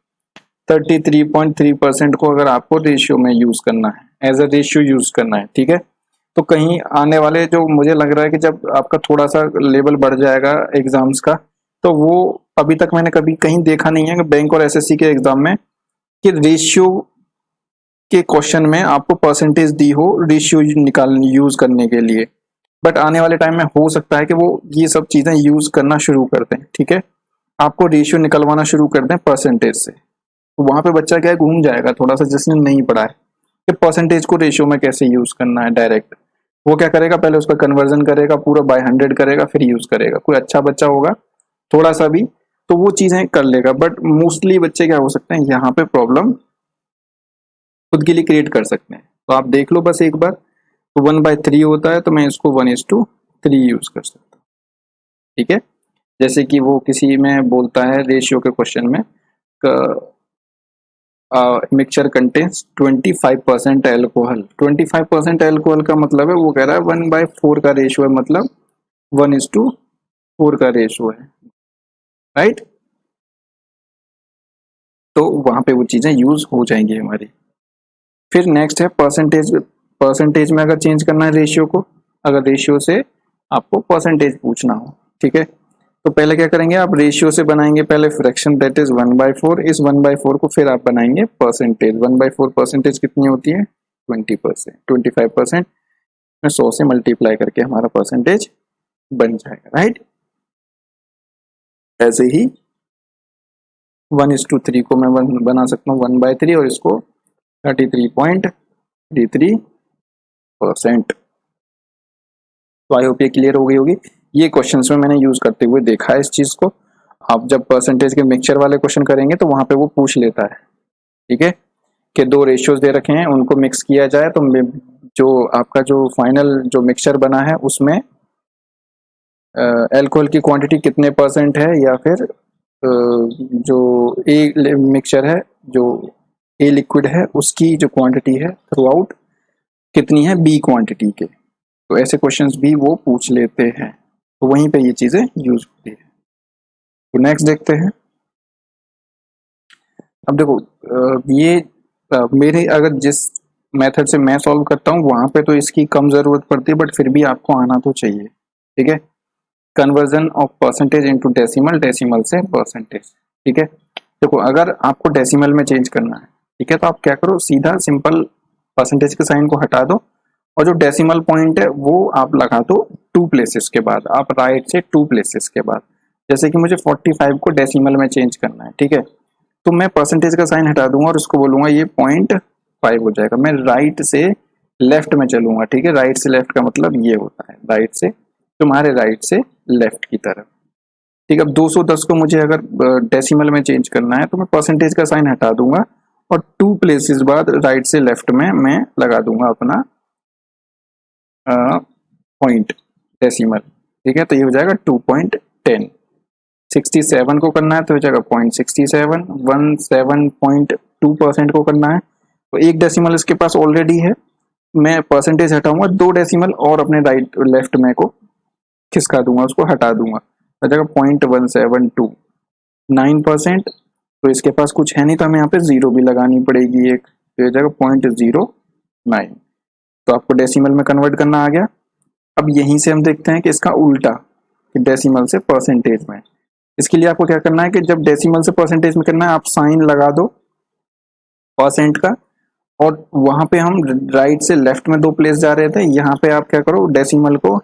33.3% को अगर आपको रेशियो में यूज करना है, एज अ रेशियो यूज करना है, ठीक है, तो कहीं आने वाले जो मुझे लग रहा है कि जब आपका थोड़ा सा लेवल बढ़ जाएगा एग्जाम्स का, तो वो अभी तक मैंने कभी कहीं देखा नहीं है कि बैंक और एसएससी के एग्जाम में कि रेशियो के क्वेश्चन में आपको परसेंटेज दी हो रेशियो निकाल यूज करने के लिए। बट आने वाले टाइम में हो सकता है कि वो ये सब चीजें यूज करना शुरू कर दें। ठीक है, आपको रेशियो निकलवाना शुरू कर दें परसेंटेज से, तो वहां पे बच्चा क्या है घूम जाएगा थोड़ा सा, जिसने नहीं पढ़ा है कि परसेंटेज को रेशियो में कैसे यूज करना है डायरेक्ट। वो क्या करेगा, पहले उसका कन्वर्जन करेगा, पूरा बाय 100 करेगा, फिर यूज करेगा। कोई अच्छा बच्चा होगा थोड़ा सा भी तो वो चीजें कर लेगा, बट मोस्टली बच्चे क्या हो सकते हैं यहाँ पे प्रॉब्लम खुद के लिए क्रिएट कर सकते हैं। तो आप देख लो बस एक बार, तो 1/3 होता है तो मैं इसको 1:3 यूज कर सकता हूँ। ठीक है, जैसे कि वो किसी में बोलता है रेशियो के क्वेश्चन में मिक्सचर कंटेन्स 25% एल्कोहल। 25% एल्कोहल का मतलब है वो कह रहा है 1/4 का रेशियो है, मतलब 1:4 का रेशियो है, राइट। तो वहां पे वो चीजें यूज हो जाएंगी हमारी। फिर नेक्स्ट है परसेंटेज। परसेंटेज में अगर चेंज करना है रेशियो को, अगर रेशियो से आपको परसेंटेज पूछना हो, ठीक है, तो पहले क्या करेंगे आप रेशियो से बनाएंगे पहले फ्रैक्शन, दैट इज 1/4। इस 1/4 को फिर आप बनाएंगे परसेंटेज। 1/4 परसेंटेज कितनी होती है 20%, 25% में 100 से मल्टीप्लाई करके हमारा परसेंटेज बन जाएगा, राइट। ऐसे ही 1:3 को मैं बना सकता हूँ 1/3 और इसको 33.33%। तो आई होप ये क्लियर हो गई होगी। ये क्वेश्चंस में मैंने यूज करते हुए देखा है इस चीज को। आप जब परसेंटेज के मिक्सचर वाले क्वेश्चन करेंगे तो वहां पे वो पूछ लेता है, ठीक है, कि दो रेशियोज दे रखे हैं उनको मिक्स किया जाए तो जो आपका जो फाइनल जो मिक्सचर बना है उसमें अल्कोहल की क्वांटिटी कितने परसेंट है, या फिर जो ए मिक्सचर है, जो ए लिक्विड है उसकी जो क्वांटिटी है थ्रू आउट कितनी है बी क्वांटिटी के। तो ऐसे क्वेश्चंस भी वो पूछ लेते हैं, तो वहीं पे ये चीजें यूज होती है। तो नेक्स्ट देखते हैं। अब देखो ये मेरे अगर जिस मेथड से मैं सॉल्व करता हूँ वहां पे तो इसकी कम जरूरत पड़ती है, बट फिर भी आपको आना तो चाहिए, ठीक है। Conversion of percentage into decimal, decimal से परसेंटेज, ठीक है। देखो अगर आपको डेसिमल में चेंज करना है, ठीक है, तो आप क्या करो, सीधा सिंपल परसेंटेज के साइन को हटा दो और जो डेसिमल पॉइंट है वो आप लगा दो टू प्लेसेस के बाद, आप राइट से टू प्लेसेस के बाद। जैसे कि मुझे 45 को डेसिमल में चेंज करना है, ठीक है, तो मैं परसेंटेज का साइन हटा दूंगा और उसको बोलूंगा ये 0.5 हो जाएगा। मैं राइट से लेफ्ट में चलूंगा, ठीक है, राइट से लेफ्ट का मतलब ये होता है राइट से, तुम्हारे राइट से लेफ्ट की तरफ, ठीक है। अब 210 को मुझे अगर डेसिमल में चेंज करना है तो मैं परसेंटेज का साइन हटा दूंगा और टू प्लेसेस बाद राइट से लेफ्ट में मैं लगा दूंगा अपना पॉइंट डेसिमल, ठीक है। तो ये हो जाएगा 2.10। 67 को करना है तो हो जाएगा 0.67। 17.2% को करना है तो एक डेसिमल इसके पास ऑलरेडी है, मैं परसेंटेज हटाऊंगा, दो डेसिमल और अपने राइट लेफ्ट में को खिसका दूंगा, उसको हटा दूंगा, हो जाएगा 0.172। 9%, तो इसके पास कुछ है नहीं तो हमें यहाँ पे जीरो भी लगानी पड़ेगी एक, तो हो जाएगा 0.09। तो आपको डेसिमल में कन्वर्ट करना आ गया। अब यहीं से हम देखते हैं कि इसका उल्टा, कि डेसिमल से परसेंटेज में। इसके लिए आपको क्या करना है कि जब डेसिमल से परसेंटेज में करना है आप साइन लगा दो परसेंट का, और वहां पे हम राइट से लेफ्ट में दो प्लेस जा रहे थे, यहाँ पे आप क्या करो डेसिमल को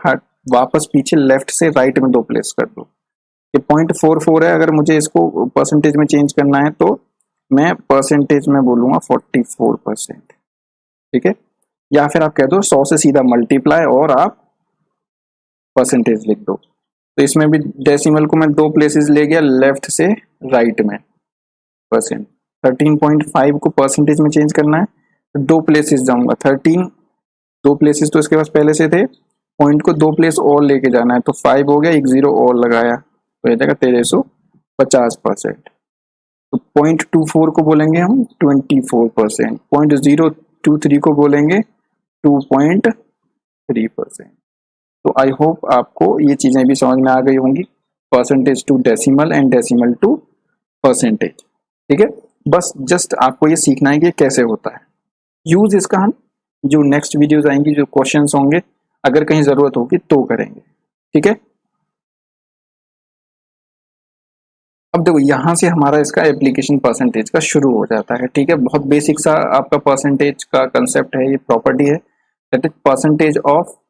वापस पीछे लेफ्ट से राइट में दो प्लेस कर दो। ये 0.44 है, अगर मुझे इसको परसेंटेज में चेंज करना है तो मैं परसेंटेज में बोलूंगा 44%, ठीक है। या फिर आप कह दो 100 से सीधा मल्टीप्लाई और आप परसेंटेज लिख दो। तो इसमें भी डेसिमल को मैं दो प्लेसेस ले गया लेफ्ट से राइट में परसेंट। 13.5 को परसेंटेज में चेंज करना है तो दो प्लेसेस जाऊंगा, 13 दो प्लेसेस तो इसके पास पहले से थे, पॉइंट को दो प्लेस और लेके जाना है तो 5 हो गया, एक जीरो और लगाया तो ये जाएगा 1350%। तो 0.24 को बोलेंगे हम 24%, 0.023 को बोलेंगे 2.3%। तो आई होप आपको ये चीजें भी समझ में आ गई होंगी, percentage to decimal and decimal to percentage, ठीक है। बस जस्ट आपको ये सीखना है कि कैसे होता है। यूज इसका हम जो नेक्स्ट वीडियोस आएंगी, जो क्वेश्चंस होंगे, अगर कहीं जरूरत होगी तो करेंगे, ठीक है। अब देखो यहां से हमारा इसका एप्लीकेशन परसेंटेज का शुरू हो जाता है, ठीक है। बहुत बेसिक सा आपका परसेंटेज का कंसेप्ट है, ये प्रॉपर्टी है, that is percentage of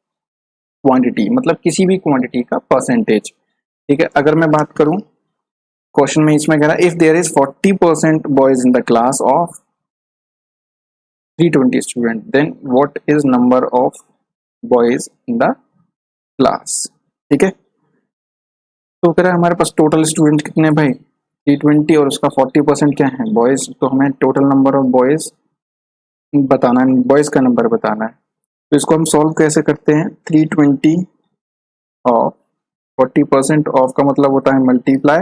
quantity, मतलब किसी भी क्वांटिटी का परसेंटेज, ठीक है। अगर मैं बात करूं क्वेश्चन में, इसमें कह रहा है if there is 40% boys in the class of 320 student then what is number of boys in the class, ठीक है। तो कह रहा है हमारे पास टोटल स्टूडेंट कितने भाई 320 और उसका 40% क्या है बॉयज, तो हमें टोटल नंबर ऑफ बॉयज बताना है, बॉयज का नंबर बताना है। तो इसको हम सॉल्व कैसे करते हैं, 320 ऑफ 40% ऑफ का मतलब होता है मल्टीप्लाई,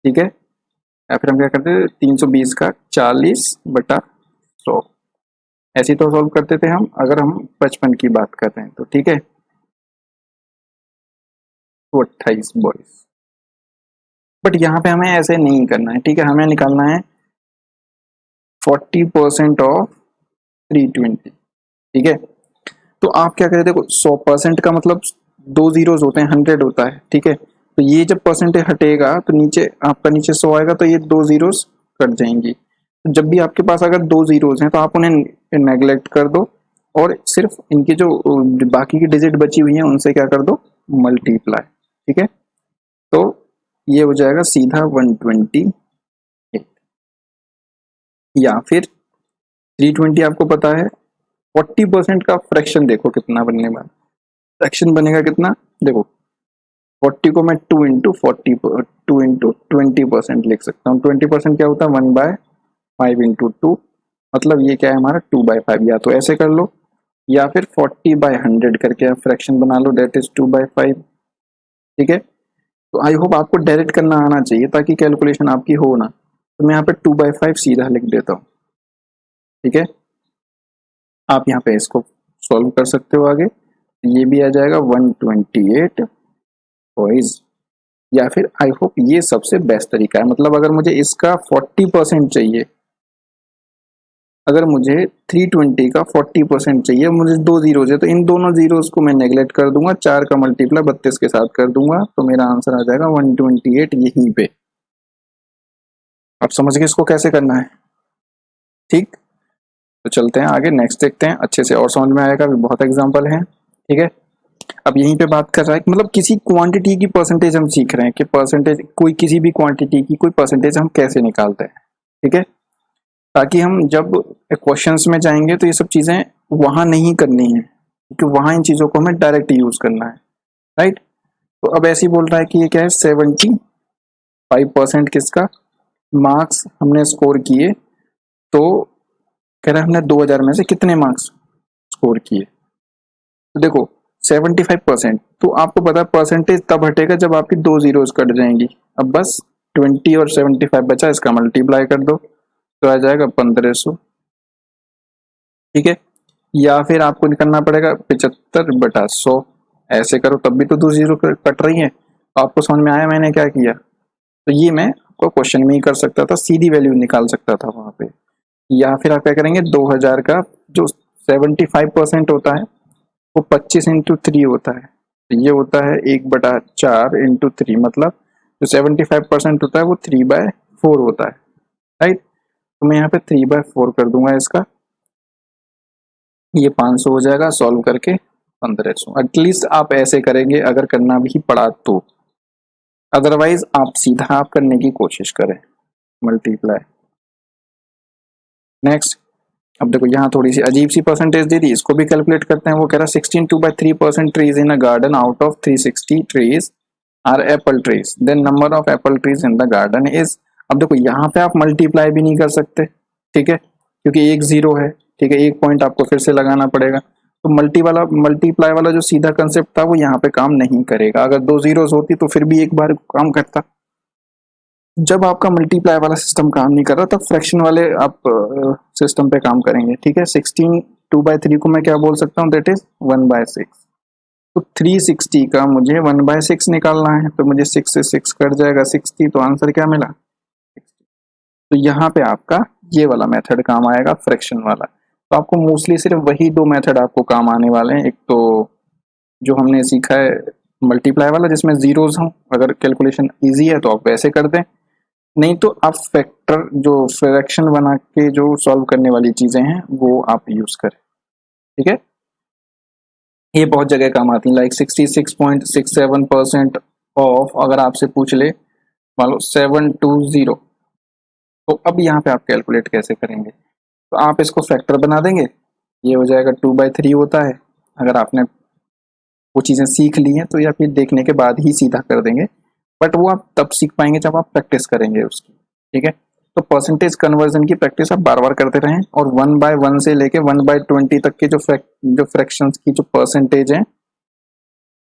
ठीक है। या फिर हम क्या करते थे 320 का 40/100, ऐसे तो सॉल्व करते थे हम, अगर हम 55 की बात कर रहे हैं तो, ठीक है। तो 28 बॉयज, बट यहाँ पे हमें ऐसे नहीं करना है, ठीक है। हमें निकालना है 40% ऑफ 320, ठीक है। तो आप क्या करें, देखो 100% का मतलब दो जीरोस होते हैं, 100 होता है, ठीक है। तो ये जब परसेंटेज हटेगा तो नीचे आपका नीचे 100 आएगा तो ये दो जीरोस कट जाएंगी। तो जब भी आपके पास अगर दो जीरोस हैं तो आप उन्हें नेग्लेक्ट कर दो और सिर्फ इनकी जो बाकी की डिजिट बची हुई है उनसे क्या कर दो मल्टीप्लाई, ठीक है। तो ये हो जाएगा सीधा 128, या फिर 320 आपको पता है 40% का फ्रैक्शन देखो कितना बनने वाला, फ्रैक्शन बनेगा कितना, देखो 40 को मैं 2 इंटू 20% लिख सकता हूँ। 20% क्या होता है 1/5 इंटू 2, मतलब ये क्या है हमारा 2/5। या तो ऐसे कर लो या फिर 40/100 करके आप फ्रैक्शन बना लो, दैट इज 2/5। ठीक है, तो आई होप आपको डायरेक्ट करना आना चाहिए ताकि कैलकुलेशन आपकी हो ना। तो मैं यहाँ पे 2/5 सीधा लिख देता हूँ। ठीक है, आप यहाँ पे इसको सॉल्व कर सकते हो आगे। ये भी आ जाएगा 128 बॉयज, या फिर आई होप ये सबसे बेस्ट तरीका है। मतलब अगर मुझे इसका 40% चाहिए, अगर मुझे 320 का 40% चाहिए, मुझे दो जीरोज है, तो इन दोनों जीरोज को मैं नेगलेक्ट कर दूंगा, 4 का मल्टीप्लाई 32 के साथ कर दूंगा, तो मेरा आंसर आ जाएगा 128 यहीं पे। आप समझ गए इसको कैसे करना है। ठीक, तो चलते हैं आगे, नेक्स्ट देखते हैं, अच्छे से और समझ में आएगा, अभी बहुत एग्जाम्पल है। ठीक है, अब यहीं पे बात कर रहा है मतलब किसी क्वांटिटी की परसेंटेज हम सीख रहे हैं कि परसेंटेज, कोई किसी भी क्वांटिटी की कोई परसेंटेज हम कैसे निकालते हैं। ठीक है, ताकि हम जब क्वेश्चंस में जाएंगे तो ये सब चीजें वहां नहीं करनी है, क्योंकि वहां इन चीजों को हमें डायरेक्ट यूज करना है। राइट, तो अब ऐसे ही बोल रहा है कि ये क्या है 75% किसका मार्क्स हमने स्कोर किए, तो कह रहा है हमने 2000 में से कितने मार्क्स स्कोर किए। तो देखो 75%, तो आपको पता है परसेंटेज तब हटेगा जब आपकी दो जीरोस कट जाएंगी। अब बस 20 और 75 बचा, इसका मल्टीप्लाई कर दो तो आ जाएगा 1500। ठीक है, या फिर आपको करना पड़ेगा 75/100, ऐसे करो तब भी तो दो जीरो कट रही है। तो आपको समझ में आया मैंने क्या किया। तो ये मैं आपको क्वेश्चन में ही कर सकता था, सीधी वैल्यू निकाल सकता था वहां पे। या फिर आप क्या करेंगे 2000 का जो 75% होता है वो 25 इंटू 3 होता है, तो ये होता है 1/4 इंटू 3, मतलब जो 75% होता है वो 3/4 होता है। राइट, तो मैं यहाँ पे 3/4 कर दूंगा इसका, ये 500 हो जाएगा, सॉल्व करके 1500। एटलीस्ट आप ऐसे करेंगे अगर करना भी पड़ा तो, अदरवाइज आप सीधा आप करने की कोशिश करें मल्टीप्लाई। नेक्स्ट, अब देखो यहाँ थोड़ी सी अजीब सी परसेंटेज दे दी, इसको भी कैलकुलेट करते हैं। वो कह रहा है 16 2/3% trees in a garden out of 360 trees are apple trees, then number of apple trees in the garden is. अब देखो यहाँ पे आप मल्टीप्लाई भी नहीं कर सकते, ठीक है, क्योंकि एक जीरो है। ठीक है, एक पॉइंट आपको फिर से लगाना पड़ेगा, तो मल्टीप्लाई वाला जो सीधा कंसेप्ट था वो यहाँ पे काम नहीं करेगा। अगर दो जीरोस होती तो फिर भी एक बार काम करता। जब आपका मल्टीप्लाई वाला सिस्टम काम नहीं कर रहा तब फ्रैक्शन वाले आप सिस्टम पे काम करेंगे। ठीक है, 16 2/3 को मैं क्या बोल सकता हूँ, दैट इज 1/6। तो 360 का मुझे 1/6 निकालना है, तो मुझे 6 से 6 कट जाएगा 60, तो आंसर क्या मिला 60। तो यहाँ पे आपका ये वाला मेथड काम आएगा, फ्रैक्शन वाला। तो आपको मोस्टली सिर्फ वही दो मेथड आपको काम आने वाले हैं। एक तो जो हमने सीखा है मल्टीप्लाई वाला जिसमें जीरोस हों, अगर कैलकुलेशन इजी है तो आप वैसे कर दें, नहीं तो आप फैक्टर जो फ्रैक्शन बना के जो सॉल्व करने वाली चीजें हैं वो आप यूज करें। ठीक है, ये बहुत जगह काम आती है, लाइक 66.67% ऑफ अगर आपसे पूछ ले मान लो 720, तो अब यहाँ पे आप कैलकुलेट कैसे करेंगे। तो आप इसको फैक्टर बना देंगे, ये हो जाएगा 2/3 होता है। अगर आपने वो चीजें सीख ली हैं तो या फिर देखने के बाद ही सीधा कर देंगे, बट वो आप तब सीख पाएंगे जब आप प्रैक्टिस करेंगे उसकी। ठीक है, तो परसेंटेज कन्वर्जन की प्रैक्टिस आप बार बार करते रहें, और 1/1 से लेके 1/20 तक के जो फ्रैक्शंस की जो परसेंटेज है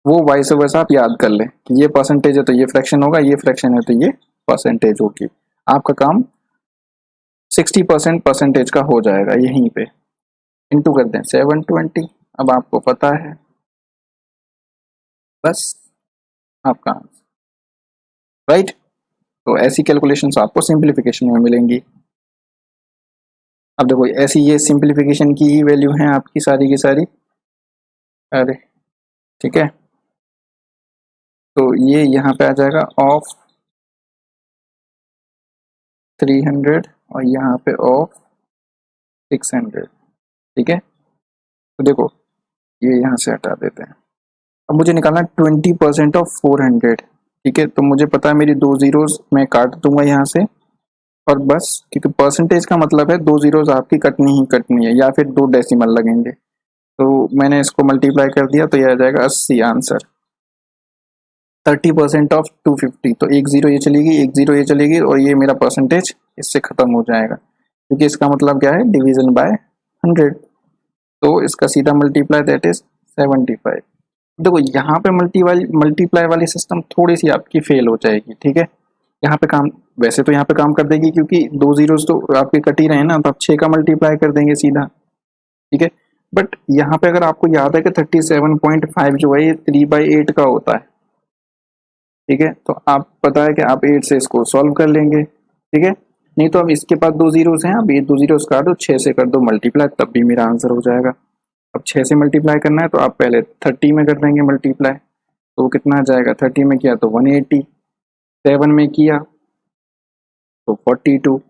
वो वाइस वर्सा आप याद कर लें कि ये परसेंटेज है तो ये फ्रैक्शन होगा, ये फ्रैक्शन है तो ये परसेंटेज होगी। आपका काम 60% परसेंटेज का हो जाएगा, यहीं पे इंटू कर दें 720। अब आपको पता है, बस आपका आंसर। राइट, तो ऐसी कैलकुलेशंस आपको सिंप्लीफिकेशन में मिलेंगी। अब देखो ऐसी ये सिंप्लीफिकेशन की ही वैल्यू है आपकी सारी की सारी। अरे ठीक है, तो ये यहाँ पे आ जाएगा ऑफ 300 और यहाँ पे ऑफ 600। ठीक है, तो देखो ये यहाँ से हटा देते हैं। अब मुझे निकालना 20% ऑफ 400। ठीक है, तो मुझे पता है मेरी दो जीरोस मैं काट दूंगा यहाँ से, और बस, क्योंकि परसेंटेज का मतलब है दो जीरोस आपकी कटनी ही कटनी है, या फिर दो डेसिमल लगेंगे। तो मैंने इसको मल्टीप्लाई कर दिया तो यह आ जाएगा 80 आंसर। 30% ऑफ 250, तो एक जीरो ये चलेगी, एक जीरो ये चलेगी, और ये मेरा परसेंटेज इससे खत्म हो जाएगा, क्योंकि इसका मतलब क्या है, डिवीजन बाय 100। तो इसका सीधा मल्टीप्लाई दैट इज 75। देखो यहाँ पे मल्टीप्लाई वाली सिस्टम थोड़ी सी आपकी फेल हो जाएगी, ठीक है। यहाँ पे काम, वैसे तो यहाँ पे काम कर देगी, क्योंकि दो जीरोस तो आपके कट ही रहे हैं ना, तो आप 6 का मल्टीप्लाई कर देंगे सीधा, ठीक है। बट यहाँ पे अगर आपको याद है कि 37.5 जो है ये 3/8 का होता है, ठीक है। तो आप पता है कि आप 8 से इसको सॉल्व कर लेंगे, ठीक है। नहीं तो अब इसके पास दो जीरोस हैं, अब ये दो जीरोस काट दो, 6 से कर दो मल्टीप्लाई, तब भी मेरा आंसर हो जाएगा। अब 6 से मल्टीप्लाई करना है तो आप पहले 30 में कर देंगे मल्टीप्लाई, तो वो कितना आ जाएगा, 30 में किया तो 180, 7 में किया तो 42,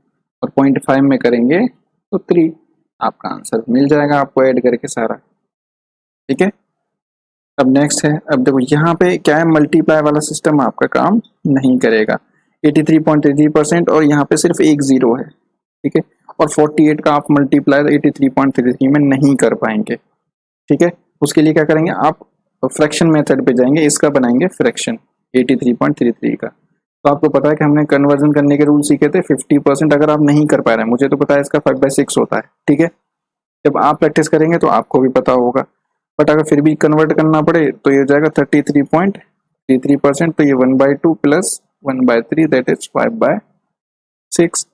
और 0.5 में करेंगे तो 3। आपका आंसर मिल जाएगा आपको ऐड करके सारा, ठीक है। अब नेक्स्ट है, अब देखो यहाँ पे क्या है, मल्टीप्लाई वाला सिस्टम आपका काम नहीं करेगा। 83.33% और यहाँ पे सिर्फ एक जीरो है, ठीक है। और 48 का आप मल्टीप्लाई 83.33 में नहीं कर पाएंगे, ठीक है। उसके लिए क्या करेंगे, आप फ्रैक्शन मेथड पे जाएंगे, इसका बनाएंगे फ्रैक्शन 83.33 का। तो आपको पता है कि हमने कन्वर्जन करने के रूल सीखे थे, 50%। अगर आप नहीं कर पा रहे हैं, मुझे तो पता है इसका 5/6 होता है, ठीक है। जब आप प्रैक्टिस करेंगे तो आपको भी पता होगा, बट अगर फिर भी कन्वर्ट करना पड़े तो ये हो जाएगा 33.33%, तो ये 1/2 प्लस 1/3 दैट इज 5/6।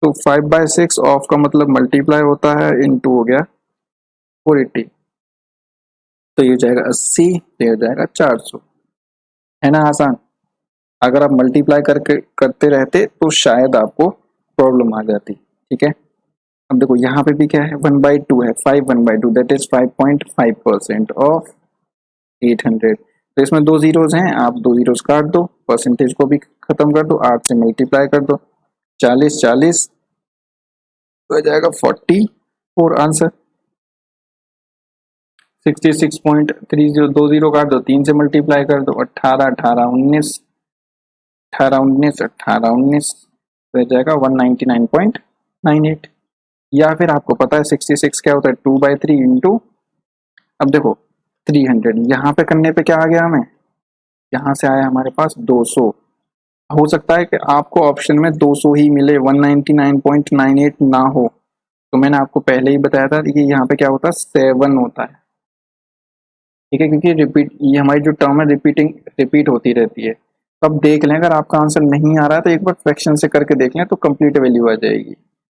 तो 5/6 ऑफ का मतलब मल्टीप्लाई होता है, इनटू हो गया 480, तो ये हो जाएगा 80, तो ये हो जाएगा 400। है ना आसान। अगर आप मल्टीप्लाई करके करते रहते तो शायद आपको प्रॉब्लम आ जाती, ठीक है। अब देखो यहाँ पे भी क्या है, 1/2 है, 1/2 दैट इज 5.5% ऑफ 800। तो इसमें दो जीरोस हैं, आप दो जीरोस काट दो, परसेंटेज को भी खत्म कर दो, 8 से मल्टीप्लाई कर दो, 40 40 तो हो जाएगा 44 आंसर। 66.30, दो जीरो काट दो, 3 से मल्टीप्लाई कर दो, 18 18 19 18 19 18 19 तो हो जाएगा 199.98। या फिर आपको पता है 66 क्या होता है, 2/3 इंटू, अब देखो 300 यहाँ पे करने पे क्या आ गया, हमें यहाँ से आया हमारे पास 200। हो सकता है कि आपको ऑप्शन में 200 ही मिले, 199.98 ना हो। तो मैंने आपको पहले ही बताया था कि यहाँ पे क्या होता है, 7 होता है, ठीक है, क्योंकि रिपीट, ये हमारी जो टर्म है रिपीट होती रहती है। तो अब देख लें, अगर आपका आंसर नहीं आ रहा है तो एक बार फ्रैक्शन से करके देख लें, तो कंप्लीट वैल्यू आ जाएगी।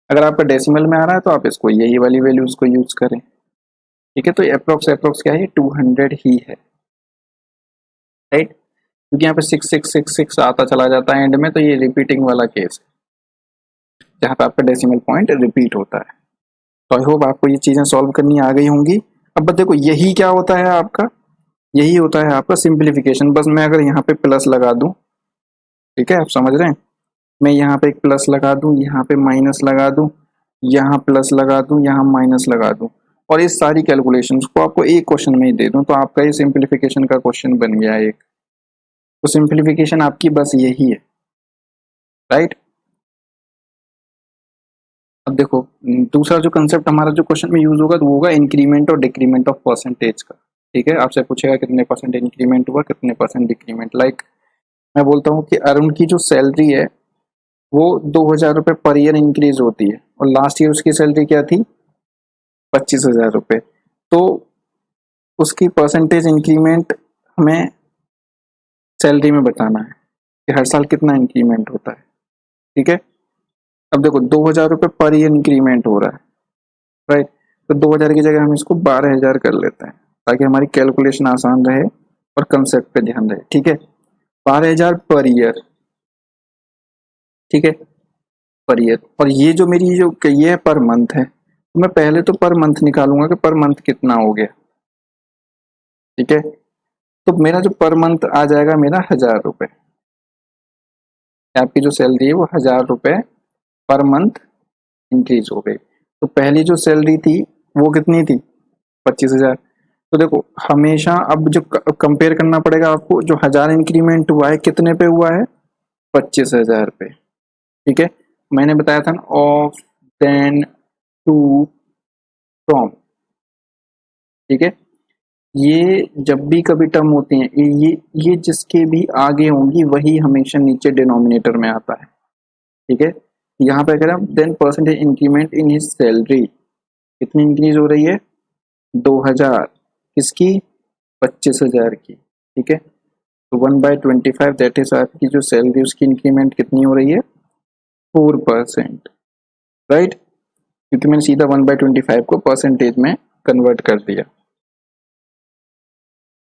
अगर आपका डेसिमल में आ रहा है तो आप इसको यही वाली वैल्यूज को यूज करें, ठीक है। तो अप्रोक्स क्या है, 200 ही है, राइट। क्योंकि यहाँ पे 6666 आता चला जाता है एंड में, तो ये रिपीटिंग वाला केस है जहाँ पे आपका डेसिमल पॉइंट रिपीट होता है। तो आई होप आपको ये चीजें सॉल्व करनी आ गई होंगी। अब देखो यही क्या होता है आपका, यही होता है आपका सिंप्लीफिकेशन। बस मैं अगर यहाँ पे प्लस लगा दूं, ठीक है, आप समझ रहे हैं, मैं यहाँ पे एक प्लस लगा दूं, यहाँ पे माइनस लगा दूं, यहाँ प्लस लगा दूं, यहाँ माइनस लगा दूं, और इस सारी कैलकुलेशंस को आपको एक क्वेश्चन में ही दे दूं, तो आपका ये सिंप्लीफिकेशन का क्वेश्चन बन गया एक। तो सिंप्लीफिकेशन आपकी बस यही है, राइट। अब देखो दूसरा जो कंसेप्ट हमारा जो क्वेश्चन में यूज होगा, तो वो होगा इंक्रीमेंट और डिक्रीमेंट ऑफ परसेंटेज का, ठीक है। आपसे पूछेगा कितने परसेंट इंक्रीमेंट हुआ, कितने परसेंट डिक्रीमेंट। लाइक मैं बोलता हूँ कि अरुण की जो सैलरी है वो 2,000 रुपये पर ईयर इंक्रीज होती है, और लास्ट ईयर उसकी सैलरी क्या थी, 25,000 रुपये। तो उसकी परसेंटेज इंक्रीमेंट हमें सैलरी में बताना है कि हर साल कितना इंक्रीमेंट होता है, ठीक है। अब देखो 2,000 रुपये पर ईयर इंक्रीमेंट हो रहा है, राइट। तो 2,000 की जगह हम इसको 12,000 कर लेते हैं, ताकि हमारी कैलकुलेशन आसान रहे और कंसेप्ट पे ध्यान रहे, ठीक है। 12,000 पर ईयर, ठीक है, पर ईयर। और ये जो मेरी जो ये है पर मंथ है, तो मैं पहले तो पर मंथ निकालूंगा कि पर मंथ कितना हो गया, ठीक है। तो मेरा जो पर मंथ आ जाएगा मेरा 1,000 रुपये, आपकी जो सैलरी है वो 1,000 रुपये पर मंथ इंक्रीज हो गई। तो पहली जो सैलरी थी वो कितनी थी, 25,000। तो देखो हमेशा अब जो कंपेयर करना पड़ेगा आपको, जो 1,000 इंक्रीमेंट हुआ है कितने पे हुआ है, 25,000 पे, ठीक है। मैंने बताया था ना ऑफ, देन, टू, फ्रॉम, ठीक है। ये जब भी कभी टर्म होती हैं ये जिसके भी आगे होंगी वही हमेशा नीचे डिनोमिनेटर में आता है। ठीक है, यहाँ पे अगर हम then percentage increment in his salary, कितनी इंक्रीज हो रही है? 2000, किसकी? 25,000 की। ठीक है, तो 1/25 दैट इज आपकी जो सैलरी उसकी इंक्रीमेंट कितनी हो रही है? 4%। राइट, क्योंकि मैंने सीधा 1/25 को परसेंटेज में कन्वर्ट कर दिया,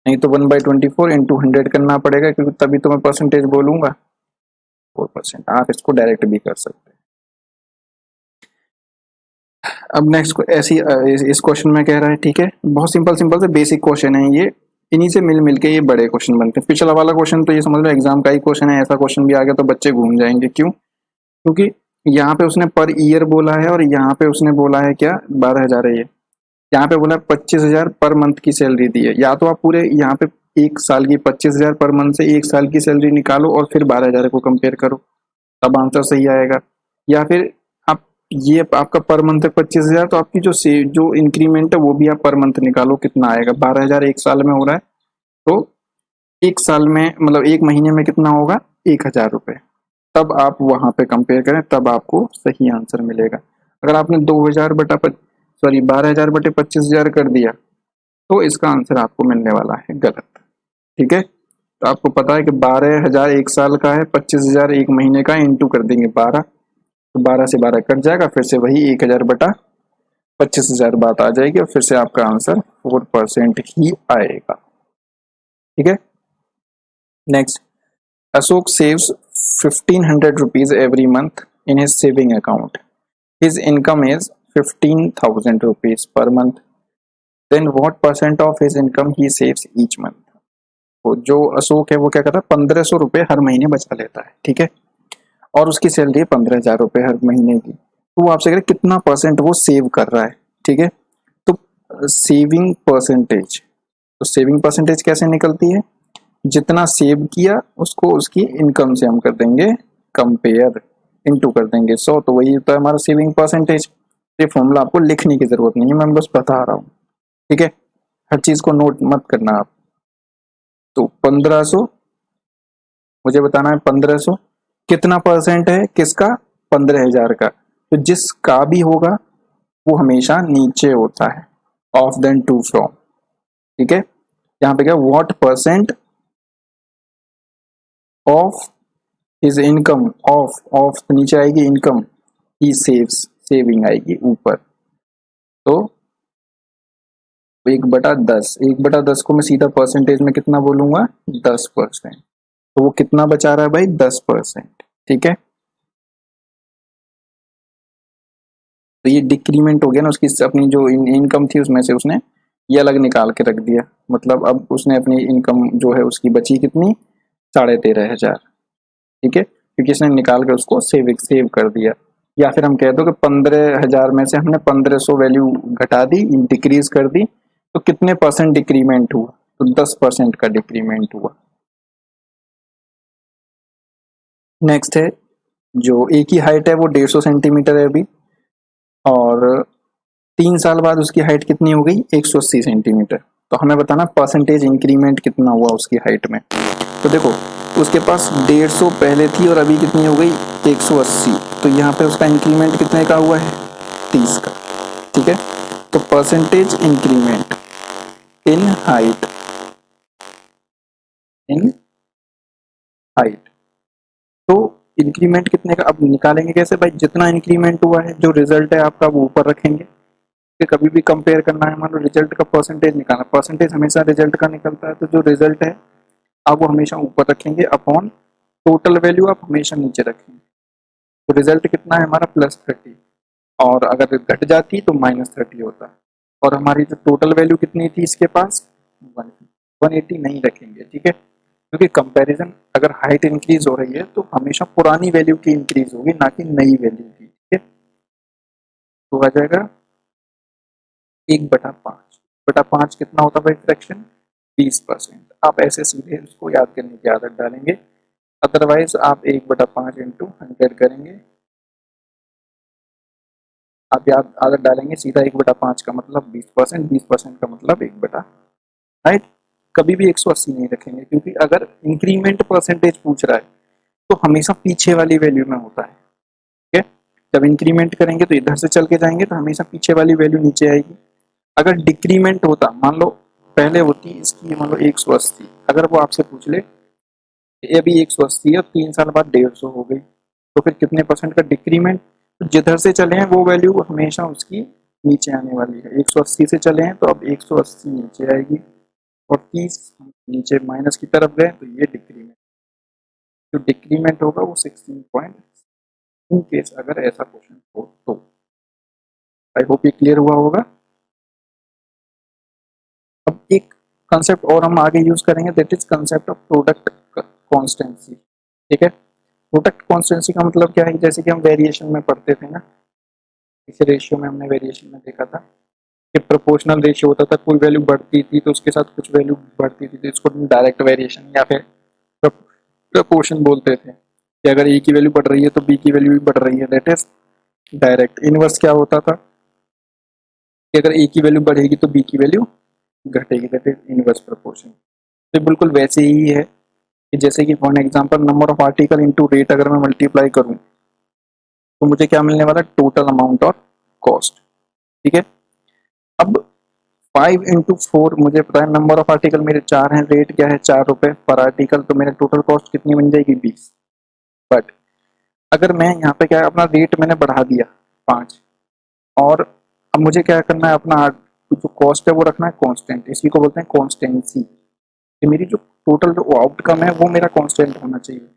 नहीं तो 1/24 इंटू 100 करना पड़ेगा, क्योंकि तभी तो मैं परसेंटेज बोलूंगा। 4%, आप इसको डायरेक्ट भी कर सकते हैं। अब नेक्स्ट को ऐसी इस क्वेश्चन में कह रहा है, ठीक है, बहुत सिंपल सिंपल से बेसिक क्वेश्चन है ये, इन्हीं से मिल मिल के ये बड़े क्वेश्चन बनते हैं। पिछला वाला क्वेश्चन तो ये समझ लो एग्जाम का ही क्वेश्चन है, ऐसा क्वेश्चन भी आ गया तो बच्चे घूम जाएंगे। क्यों? क्योंकि यहाँ पे उसने पर ईयर बोला है और यहाँ पे उसने बोला है क्या? 12,000 है ये। यहाँ पे बोला 25,000 पर मंथ की सैलरी दी है। या तो आप पूरे यहाँ पे एक साल की 25,000 पर मंथ से एक साल की सैलरी निकालो और फिर 12,000 को कंपेयर करो, तब आंसर सही आएगा। या फिर आप ये आपका पर मंथ है 25,000, तो आपकी जो इंक्रीमेंट है वो भी आप पर मंथ निकालो, कितना आएगा? 12,000 एक साल में हो रहा है, तो एक साल में मतलब एक महीने में कितना होगा? 1,000 रुपये। तब आप वहां पे कंपेयर करें, तब आपको सही आंसर मिलेगा। अगर आपने 2,000 बटा 12,000 बटे 25,000 कर दिया तो इसका आंसर आपको मिलने वाला है गलत। ठीक है, तो आपको पता है कि 12,000 एक साल का है, 25,000 एक महीने का, इंटू कर देंगे 12, तो 12 से 12 कट जाएगा, फिर से वही 1,000 बटा 25,000 बात आ जाएगी और फिर से आपका आंसर 4% ही आएगा। ठीक है, next, Ashok saves 1,500 rupees every month in his saving account. His income is 15,000 rupees per month. Then what percent of his income he saves each month? तो जो अशोक है वो क्या करता है? 1,500 रुपये हर महीने बचा लेता है। ठीक है, और उसकी सैलरी है 15,000 रुपये हर महीने की, तो वो आपसे कह रहे कितना परसेंट वो सेव कर रहा है। ठीक है, तो सेविंग परसेंटेज, तो सेविंग परसेंटेज कैसे निकलती है? जितना सेव किया उसको उसकी इनकम से हम कर देंगे कंपेयर, इनटू कर देंगे 100, तो वही होता है हमारा सेविंग परसेंटेज। ये फॉर्मूला आपको लिखने की जरूरत नहीं है, मैं बस बता रहा हूँ। ठीक है, हर चीज को नोट मत करना आप। तो 1,500, मुझे बताना है 1,500 कितना परसेंट है किसका? 15,000 का। तो जिसका भी होगा वो हमेशा नीचे होता है, ऑफ देन टू फ्रॉम। ठीक है, यहाँ पे क्या? What percent of his income, of of नीचे आएगी इनकम, ही सेव्स, सेविंग आएगी ऊपर। तो 1/10, 1/10 को मैं सीधा परसेंटेज में कितना बोलूंगा? 10%। तो वो कितना बचा रहा है भाई? 10%। ठीक है, तो ये डिक्रीमेंट हो गया ना, उसकी अपनी जो इनकम थी उसमें से उसने ये अलग निकाल के रख दिया, मतलब अब उसने अपनी इनकम जो है उसकी बची कितनी? 13,500। ठीक है, क्योंकि इसने निकाल के उसको सेव कर दिया। या फिर हम कह दो कि 15,000 में से हमने 1,500 वैल्यू घटा दी, डिक्रीज कर दी, तो कितने परसेंट डिक्रीमेंट हुआ? तो 10% का डिक्रीमेंट हुआ। नेक्स्ट है, जो ए की हाइट है वो 150 सेंटीमीटर है अभी, और 3 साल बाद उसकी हाइट कितनी हो गई? 180 सेंटीमीटर। तो हमें बताना परसेंटेज इंक्रीमेंट कितना हुआ उसकी हाइट में। तो देखो, उसके पास 150 पहले थी और अभी कितनी हो गई? 180। तो यहाँ पे उसका इंक्रीमेंट कितने का हुआ है? 30 का। ठीक है, तो percentage increment in height, in height, तो इंक्रीमेंट कितने का अब निकालेंगे कैसे भाई? जितना इंक्रीमेंट हुआ है, जो रिजल्ट है आपका वो ऊपर रखेंगे, कि कभी भी कंपेयर करना है, मान लो रिजल्ट का परसेंटेज निकालना, परसेंटेज हमेशा रिजल्ट का निकलता है, तो जो रिजल्ट है आप वो हमेशा ऊपर रखेंगे, अपॉन टोटल वैल्यू आप हमेशा नीचे रखेंगे। तो रिजल्ट कितना है हमारा? +30, और अगर घट जाती तो -30 होता। और हमारी जो टोटल वैल्यू कितनी थी इसके पास? 180 नहीं रखेंगे। ठीक है, क्योंकि कंपैरिजन अगर हाइट इंक्रीज हो रही है तो हमेशा पुरानी वैल्यू की इंक्रीज होगी, ना कि नई वैल्यू की। ठीक है, तो आ जाएगा 1/5 कितना होता है फ्रैक्शन? 20%। आप ऐसे सीधे उसको याद करने की आदत डालेंगे, अदरवाइज आप 1/5 इंटू 100 करेंगे, आप याद आदत डालेंगे सीधा 1/5 का मतलब 20%, 20% का मतलब 1/5। राइट। कभी भी 180 नहीं रखेंगे, क्योंकि अगर इंक्रीमेंट परसेंटेज पूछ रहा है तो हमेशा पीछे वाली वैल्यू में होता है। ठीक है, जब इंक्रीमेंट करेंगे तो इधर से चल के जाएंगे तो हमेशा पीछे वाली वैल्यू नीचे आएगी। अगर डिक्रीमेंट होता, मान लो पहले होती इसकी मान लो 180, अगर वो आपसे पूछ ले ये अभी 180 है, 3 साल बाद 150 हो गई, तो फिर कितने परसेंट का डिक्रीमेंट? तो जिधर से चले हैं वो वैल्यू हमेशा उसकी नीचे आने वाली है। 180 से चले हैं तो अब 180 नीचे आएगी, और 30 नीचे माइनस की तरफ गए तो ये डिक्रीमेंट, जो डिक्रीमेंट होगा वो 16 पॉइंट, इन केस अगर ऐसा क्वेश्चन हो तो। आई होप ये क्लियर हुआ होगा। अब एक कंसेप्ट और हम आगे यूज करेंगे, that is concept of product constituency. ठीक है, प्रोडक्ट कॉन्स्टेंसी का मतलब क्या है, जैसे कि हम वेरिएशन में पढ़ते थे ना, इस रेशियो में हमने वेरिएशन में देखा था कि प्रोपोर्शनल रेशियो होता था, कोई वैल्यू बढ़ती थी तो उसके साथ कुछ वैल्यू बढ़ती थी, तो इसको डायरेक्ट वेरिएशन या फिर प्रपोर्शन बोलते थे कि अगर ए की वैल्यू बढ़ रही है तो बी की वैल्यू भी बढ़ रही है, दैट इज डायरेक्ट। इनवर्स क्या होता था कि अगर ए की वैल्यू बढ़ेगी तो बी की वैल्यू घटेगी, दैट इज इनवर्स प्रपोर्शन। तो बिल्कुल वैसे ही है कि जैसे कि for example number of article into rate अगर मैं मल्टीप्लाई करूं तो मुझे क्या मिलने वाला, टोटल अमाउंट और कॉस्ट। ठीक है, अब 5 इंटू 4 मुझे पता है, नंबर ऑफ आर्टिकल मेरे 4 हैं, रेट क्या है 4 रुपए पर आर्टिकल, तो मेरे टोटल कॉस्ट कितनी बन जाएगी 20। बट अगर मैं यहाँ पे क्या है, अपना रेट मैंने बढ़ा दिया 5, और अब मुझे क्या करना है, अपना जो कॉस्ट है वो रखना है कांस्टेंट, इसी को बोलते हैं कांस्टेंसी, कि मेरी जो टोटल जो आउटकम है वो मेरा कांस्टेंट होना चाहिए।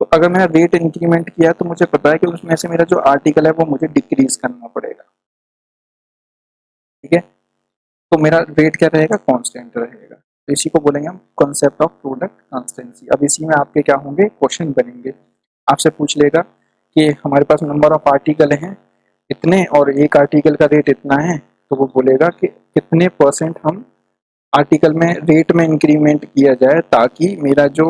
तो अगर मैंने रेट इंक्रीमेंट किया तो मुझे पता है कि उसमें से मेरा जो आर्टिकल है वो मुझे डिक्रीज करना पड़ेगा। ठीक है, तो मेरा रेट क्या रहेगा, कांस्टेंट रहेगा। तो इसी को बोलेंगे हम कॉन्सेप्ट ऑफ प्रोडक्ट कांस्टेंसी। अब इसी में आपके क्या होंगे, क्वेश्चन बनेंगे, आपसे पूछ लेगा कि हमारे पास नंबर ऑफ आर्टिकल हैं इतने और एक आर्टिकल का रेट इतना है, तो वो बोलेगा कि कितने परसेंट हम आर्टिकल में रेट में इंक्रीमेंट किया जाए ताकि मेरा जो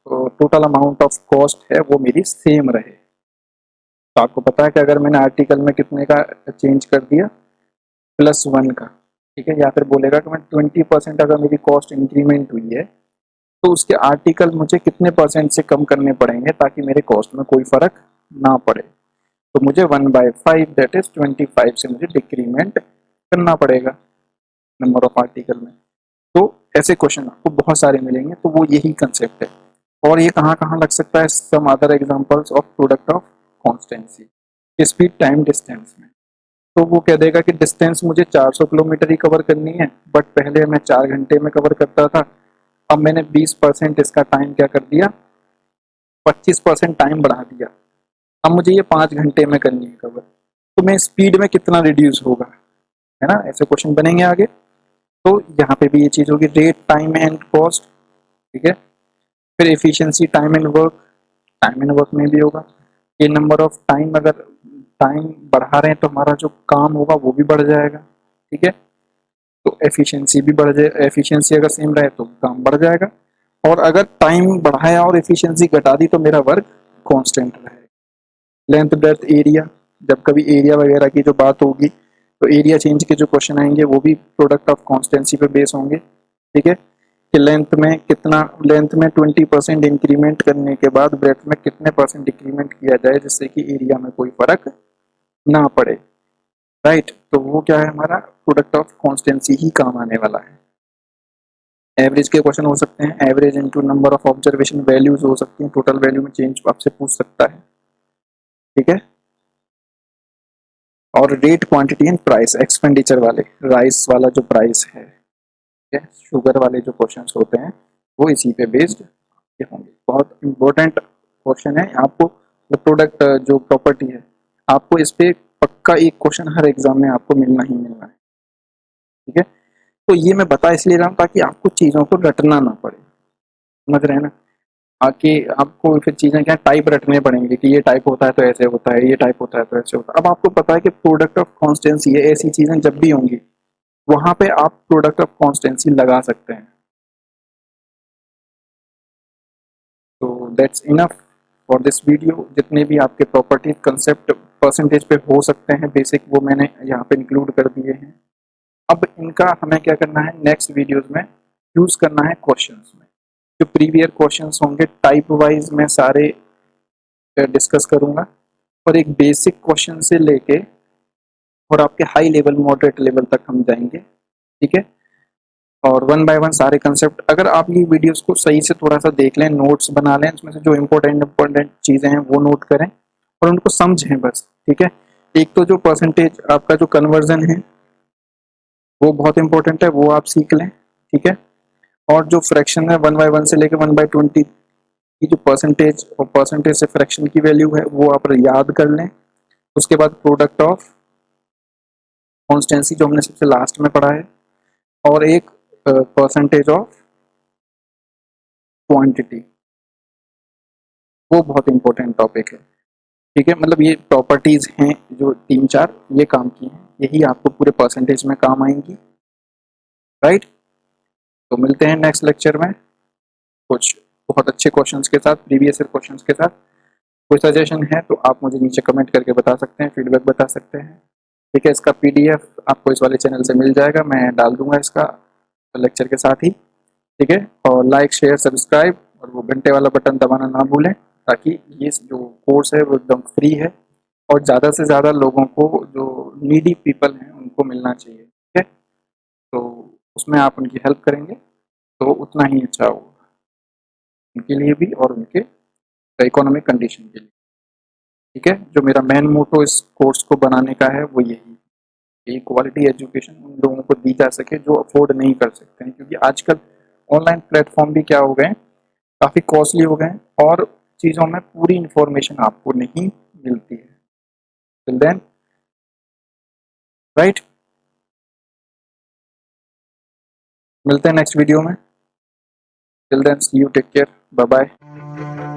टोटल अमाउंट ऑफ कॉस्ट है वो मेरी सेम रहे। तो आपको पता है कि अगर मैंने आर्टिकल में कितने का चेंज कर दिया, +1 का, ठीक है, या फिर बोलेगा कि मैं 20% अगर मेरी कॉस्ट इंक्रीमेंट हुई है तो उसके आर्टिकल मुझे कितने परसेंट से कम करने पड़ेंगे ताकि मेरे कॉस्ट में कोई फर्क ना पड़े। तो मुझे 1/5 दैट इज 25 से मुझे डिक्रीमेंट करना पड़ेगा नंबर ऑफ आर्टिकल में। तो ऐसे क्वेश्चन आपको बहुत सारे मिलेंगे, तो वो यही कंसेप्ट है। और ये कहाँ कहाँ लग सकता है, some other examples of product of constancy, speed time distance में। तो वो कह देगा कि डिस्टेंस मुझे 400 किलोमीटर ही कवर करनी है, बट पहले मैं 4 घंटे में कवर करता था, अब मैंने 20% इसका टाइम क्या कर दिया, 25% टाइम बढ़ा दिया, अब मुझे ये 5 घंटे में करनी है कवर, तो मैं स्पीड में कितना रिड्यूस होगा, है ना, ऐसे क्वेश्चन बनेंगे आगे। तो यहाँ पे भी ये चीज होगी, रेट टाइम एंड कॉस्ट। ठीक है, फिर efficiency time and work, time and work में भी होगा, ये नंबर ऑफ टाइम, अगर टाइम बढ़ा रहे हैं तो हमारा जो काम होगा वो भी बढ़ जाएगा। ठीक है, तो एफिशिएंसी भी बढ़ जाए, एफिशिएंसी अगर सेम रहे तो काम बढ़ जाएगा, और अगर टाइम बढ़ाया और एफिशिएंसी घटा दी तो मेरा वर्क कांस्टेंट रहेगा। लेंथ ब्रेड्थ एरिया, जब कभी एरिया वगैरह की जो बात होगी तो एरिया चेंज के जो क्वेश्चन आएंगे वो भी प्रोडक्ट ऑफ कॉन्स्टेंसी पे बेस होंगे। ठीक है, कि लेंथ में कितना, लेंथ में 20% इंक्रीमेंट करने के बाद ब्रेथ में कितने परसेंट डिक्रीमेंट किया जाए जिससे कि एरिया में कोई फर्क ना पड़े। राइट, तो वो क्या है, हमारा प्रोडक्ट ऑफ कॉन्स्टेंसी ही काम आने वाला है। एवरेज के क्वेश्चन हो सकते हैं, average into number of observation values हो सकती हैं, टोटल वैल्यू में चेंज आपसे पूछ सकता है। ठीक है, और rate quantity and price, expenditure वाले, राइस वाला जो प्राइस है, ठीक है, शुगर वाले जो क्वेश्चंस होते हैं वो इसी पे बेस्ड होंगे। बहुत इंपॉर्टेंट क्वेश्चन है आपको, प्रोडक्ट जो प्रॉपर्टी है, आपको इस पे पक्का एक क्वेश्चन हर एग्जाम में आपको मिलना ही मिलना है। ठीक है, तो ये मैं बता इसलिए रहा हूँ ताकि आपको चीज़ों को रटना ना पड़े, समझ रहे हैं ना, आके आपको फिर चीज़ें क्या टाइप रटने पड़ेंगे कि ये टाइप होता है तो ऐसे होता है, ये टाइप होता है तो ऐसे होता है। अब आपको पता है कि प्रोडक्ट ऑफ कॉन्स्टेंसी है, ऐसी चीज़ें जब भी होंगी वहां पे आप प्रोडक्ट ऑफ कॉन्स्टेंसी लगा सकते हैं। तो that's enough for this video. जितने भी आपके प्रॉपर्टी कंसेप्ट परसेंटेज पे हो सकते हैं बेसिक, वो मैंने यहाँ पे इंक्लूड कर दिए हैं। अब इनका हमें क्या करना है, नेक्स्ट वीडियोस में यूज करना है क्वेश्चंस में। जो प्रीवियर क्वेश्चंस होंगे टाइप वाइज मैं सारे डिस्कस करूंगा, और एक बेसिक क्वेश्चन से लेके और आपके हाई लेवल मॉडरेट लेवल तक हम जाएंगे, ठीक है। और वन बाय वन सारे कंसेप्ट, अगर आप ये वीडियोस को सही से थोड़ा सा देख लें, नोट्स बना लें, इसमें से जो इम्पोर्टेंट चीज़ें हैं वो नोट करें और उनको समझें बस, ठीक है। एक तो जो परसेंटेज आपका जो कन्वर्जन है वो बहुत इंपॉर्टेंट है, वो आप सीख लें, ठीक है। और जो फ्रैक्शन है 1/1 से लेकर 1/20 की जो परसेंटेज और परसेंटेज से फ्रैक्शन की वैल्यू है वो आप याद कर लें। उसके बाद प्रोडक्ट ऑफ कॉन्स्टेंसी जो हमने सबसे लास्ट में पढ़ा है, और एक परसेंटेज ऑफ क्वांटिटी, वो बहुत इंपॉर्टेंट टॉपिक है, ठीक है। मतलब ये प्रॉपर्टीज हैं जो तीन चार ये काम की हैं, यही आपको पूरे परसेंटेज में काम आएंगी, राइट। तो मिलते हैं नेक्स्ट लेक्चर में कुछ बहुत अच्छे क्वेश्चंस के साथ, प्रीवियस ईयर क्वेश्चंस के साथ। कोई सजेशन है तो आप मुझे नीचे कमेंट करके बता सकते हैं, फीडबैक बता सकते हैं, ठीक है। इसका पीडीएफ आपको इस वाले चैनल से मिल जाएगा, मैं डाल दूंगा इसका लेक्चर के साथ ही, ठीक है। और लाइक शेयर सब्सक्राइब और वो घंटे वाला बटन दबाना ना भूलें, ताकि ये जो कोर्स है वो एकदम फ्री है और ज़्यादा से ज़्यादा लोगों को, जो नीडी पीपल हैं उनको मिलना चाहिए, ठीक है। तो उसमें आप उनकी हेल्प करेंगे तो उतना ही अच्छा होगा उनके लिए भी और उनके इकोनॉमिक कंडीशन के लिए, ठीक है। जो मेरा मेन मोटो इस कोर्स को बनाने का है वो यही, कि क्वालिटी एजुकेशन उन लोगों को दी जा सके जो अफोर्ड नहीं कर सकते हैं, क्योंकि आजकल ऑनलाइन प्लेटफॉर्म भी क्या हो गए हैं, काफ़ी कॉस्टली हो गए हैं और चीज़ों में पूरी इंफॉर्मेशन आपको नहीं मिलती है। टिल देन, राइट, मिलते हैं नेक्स्ट वीडियो में। Till then see you, take care, bye bye.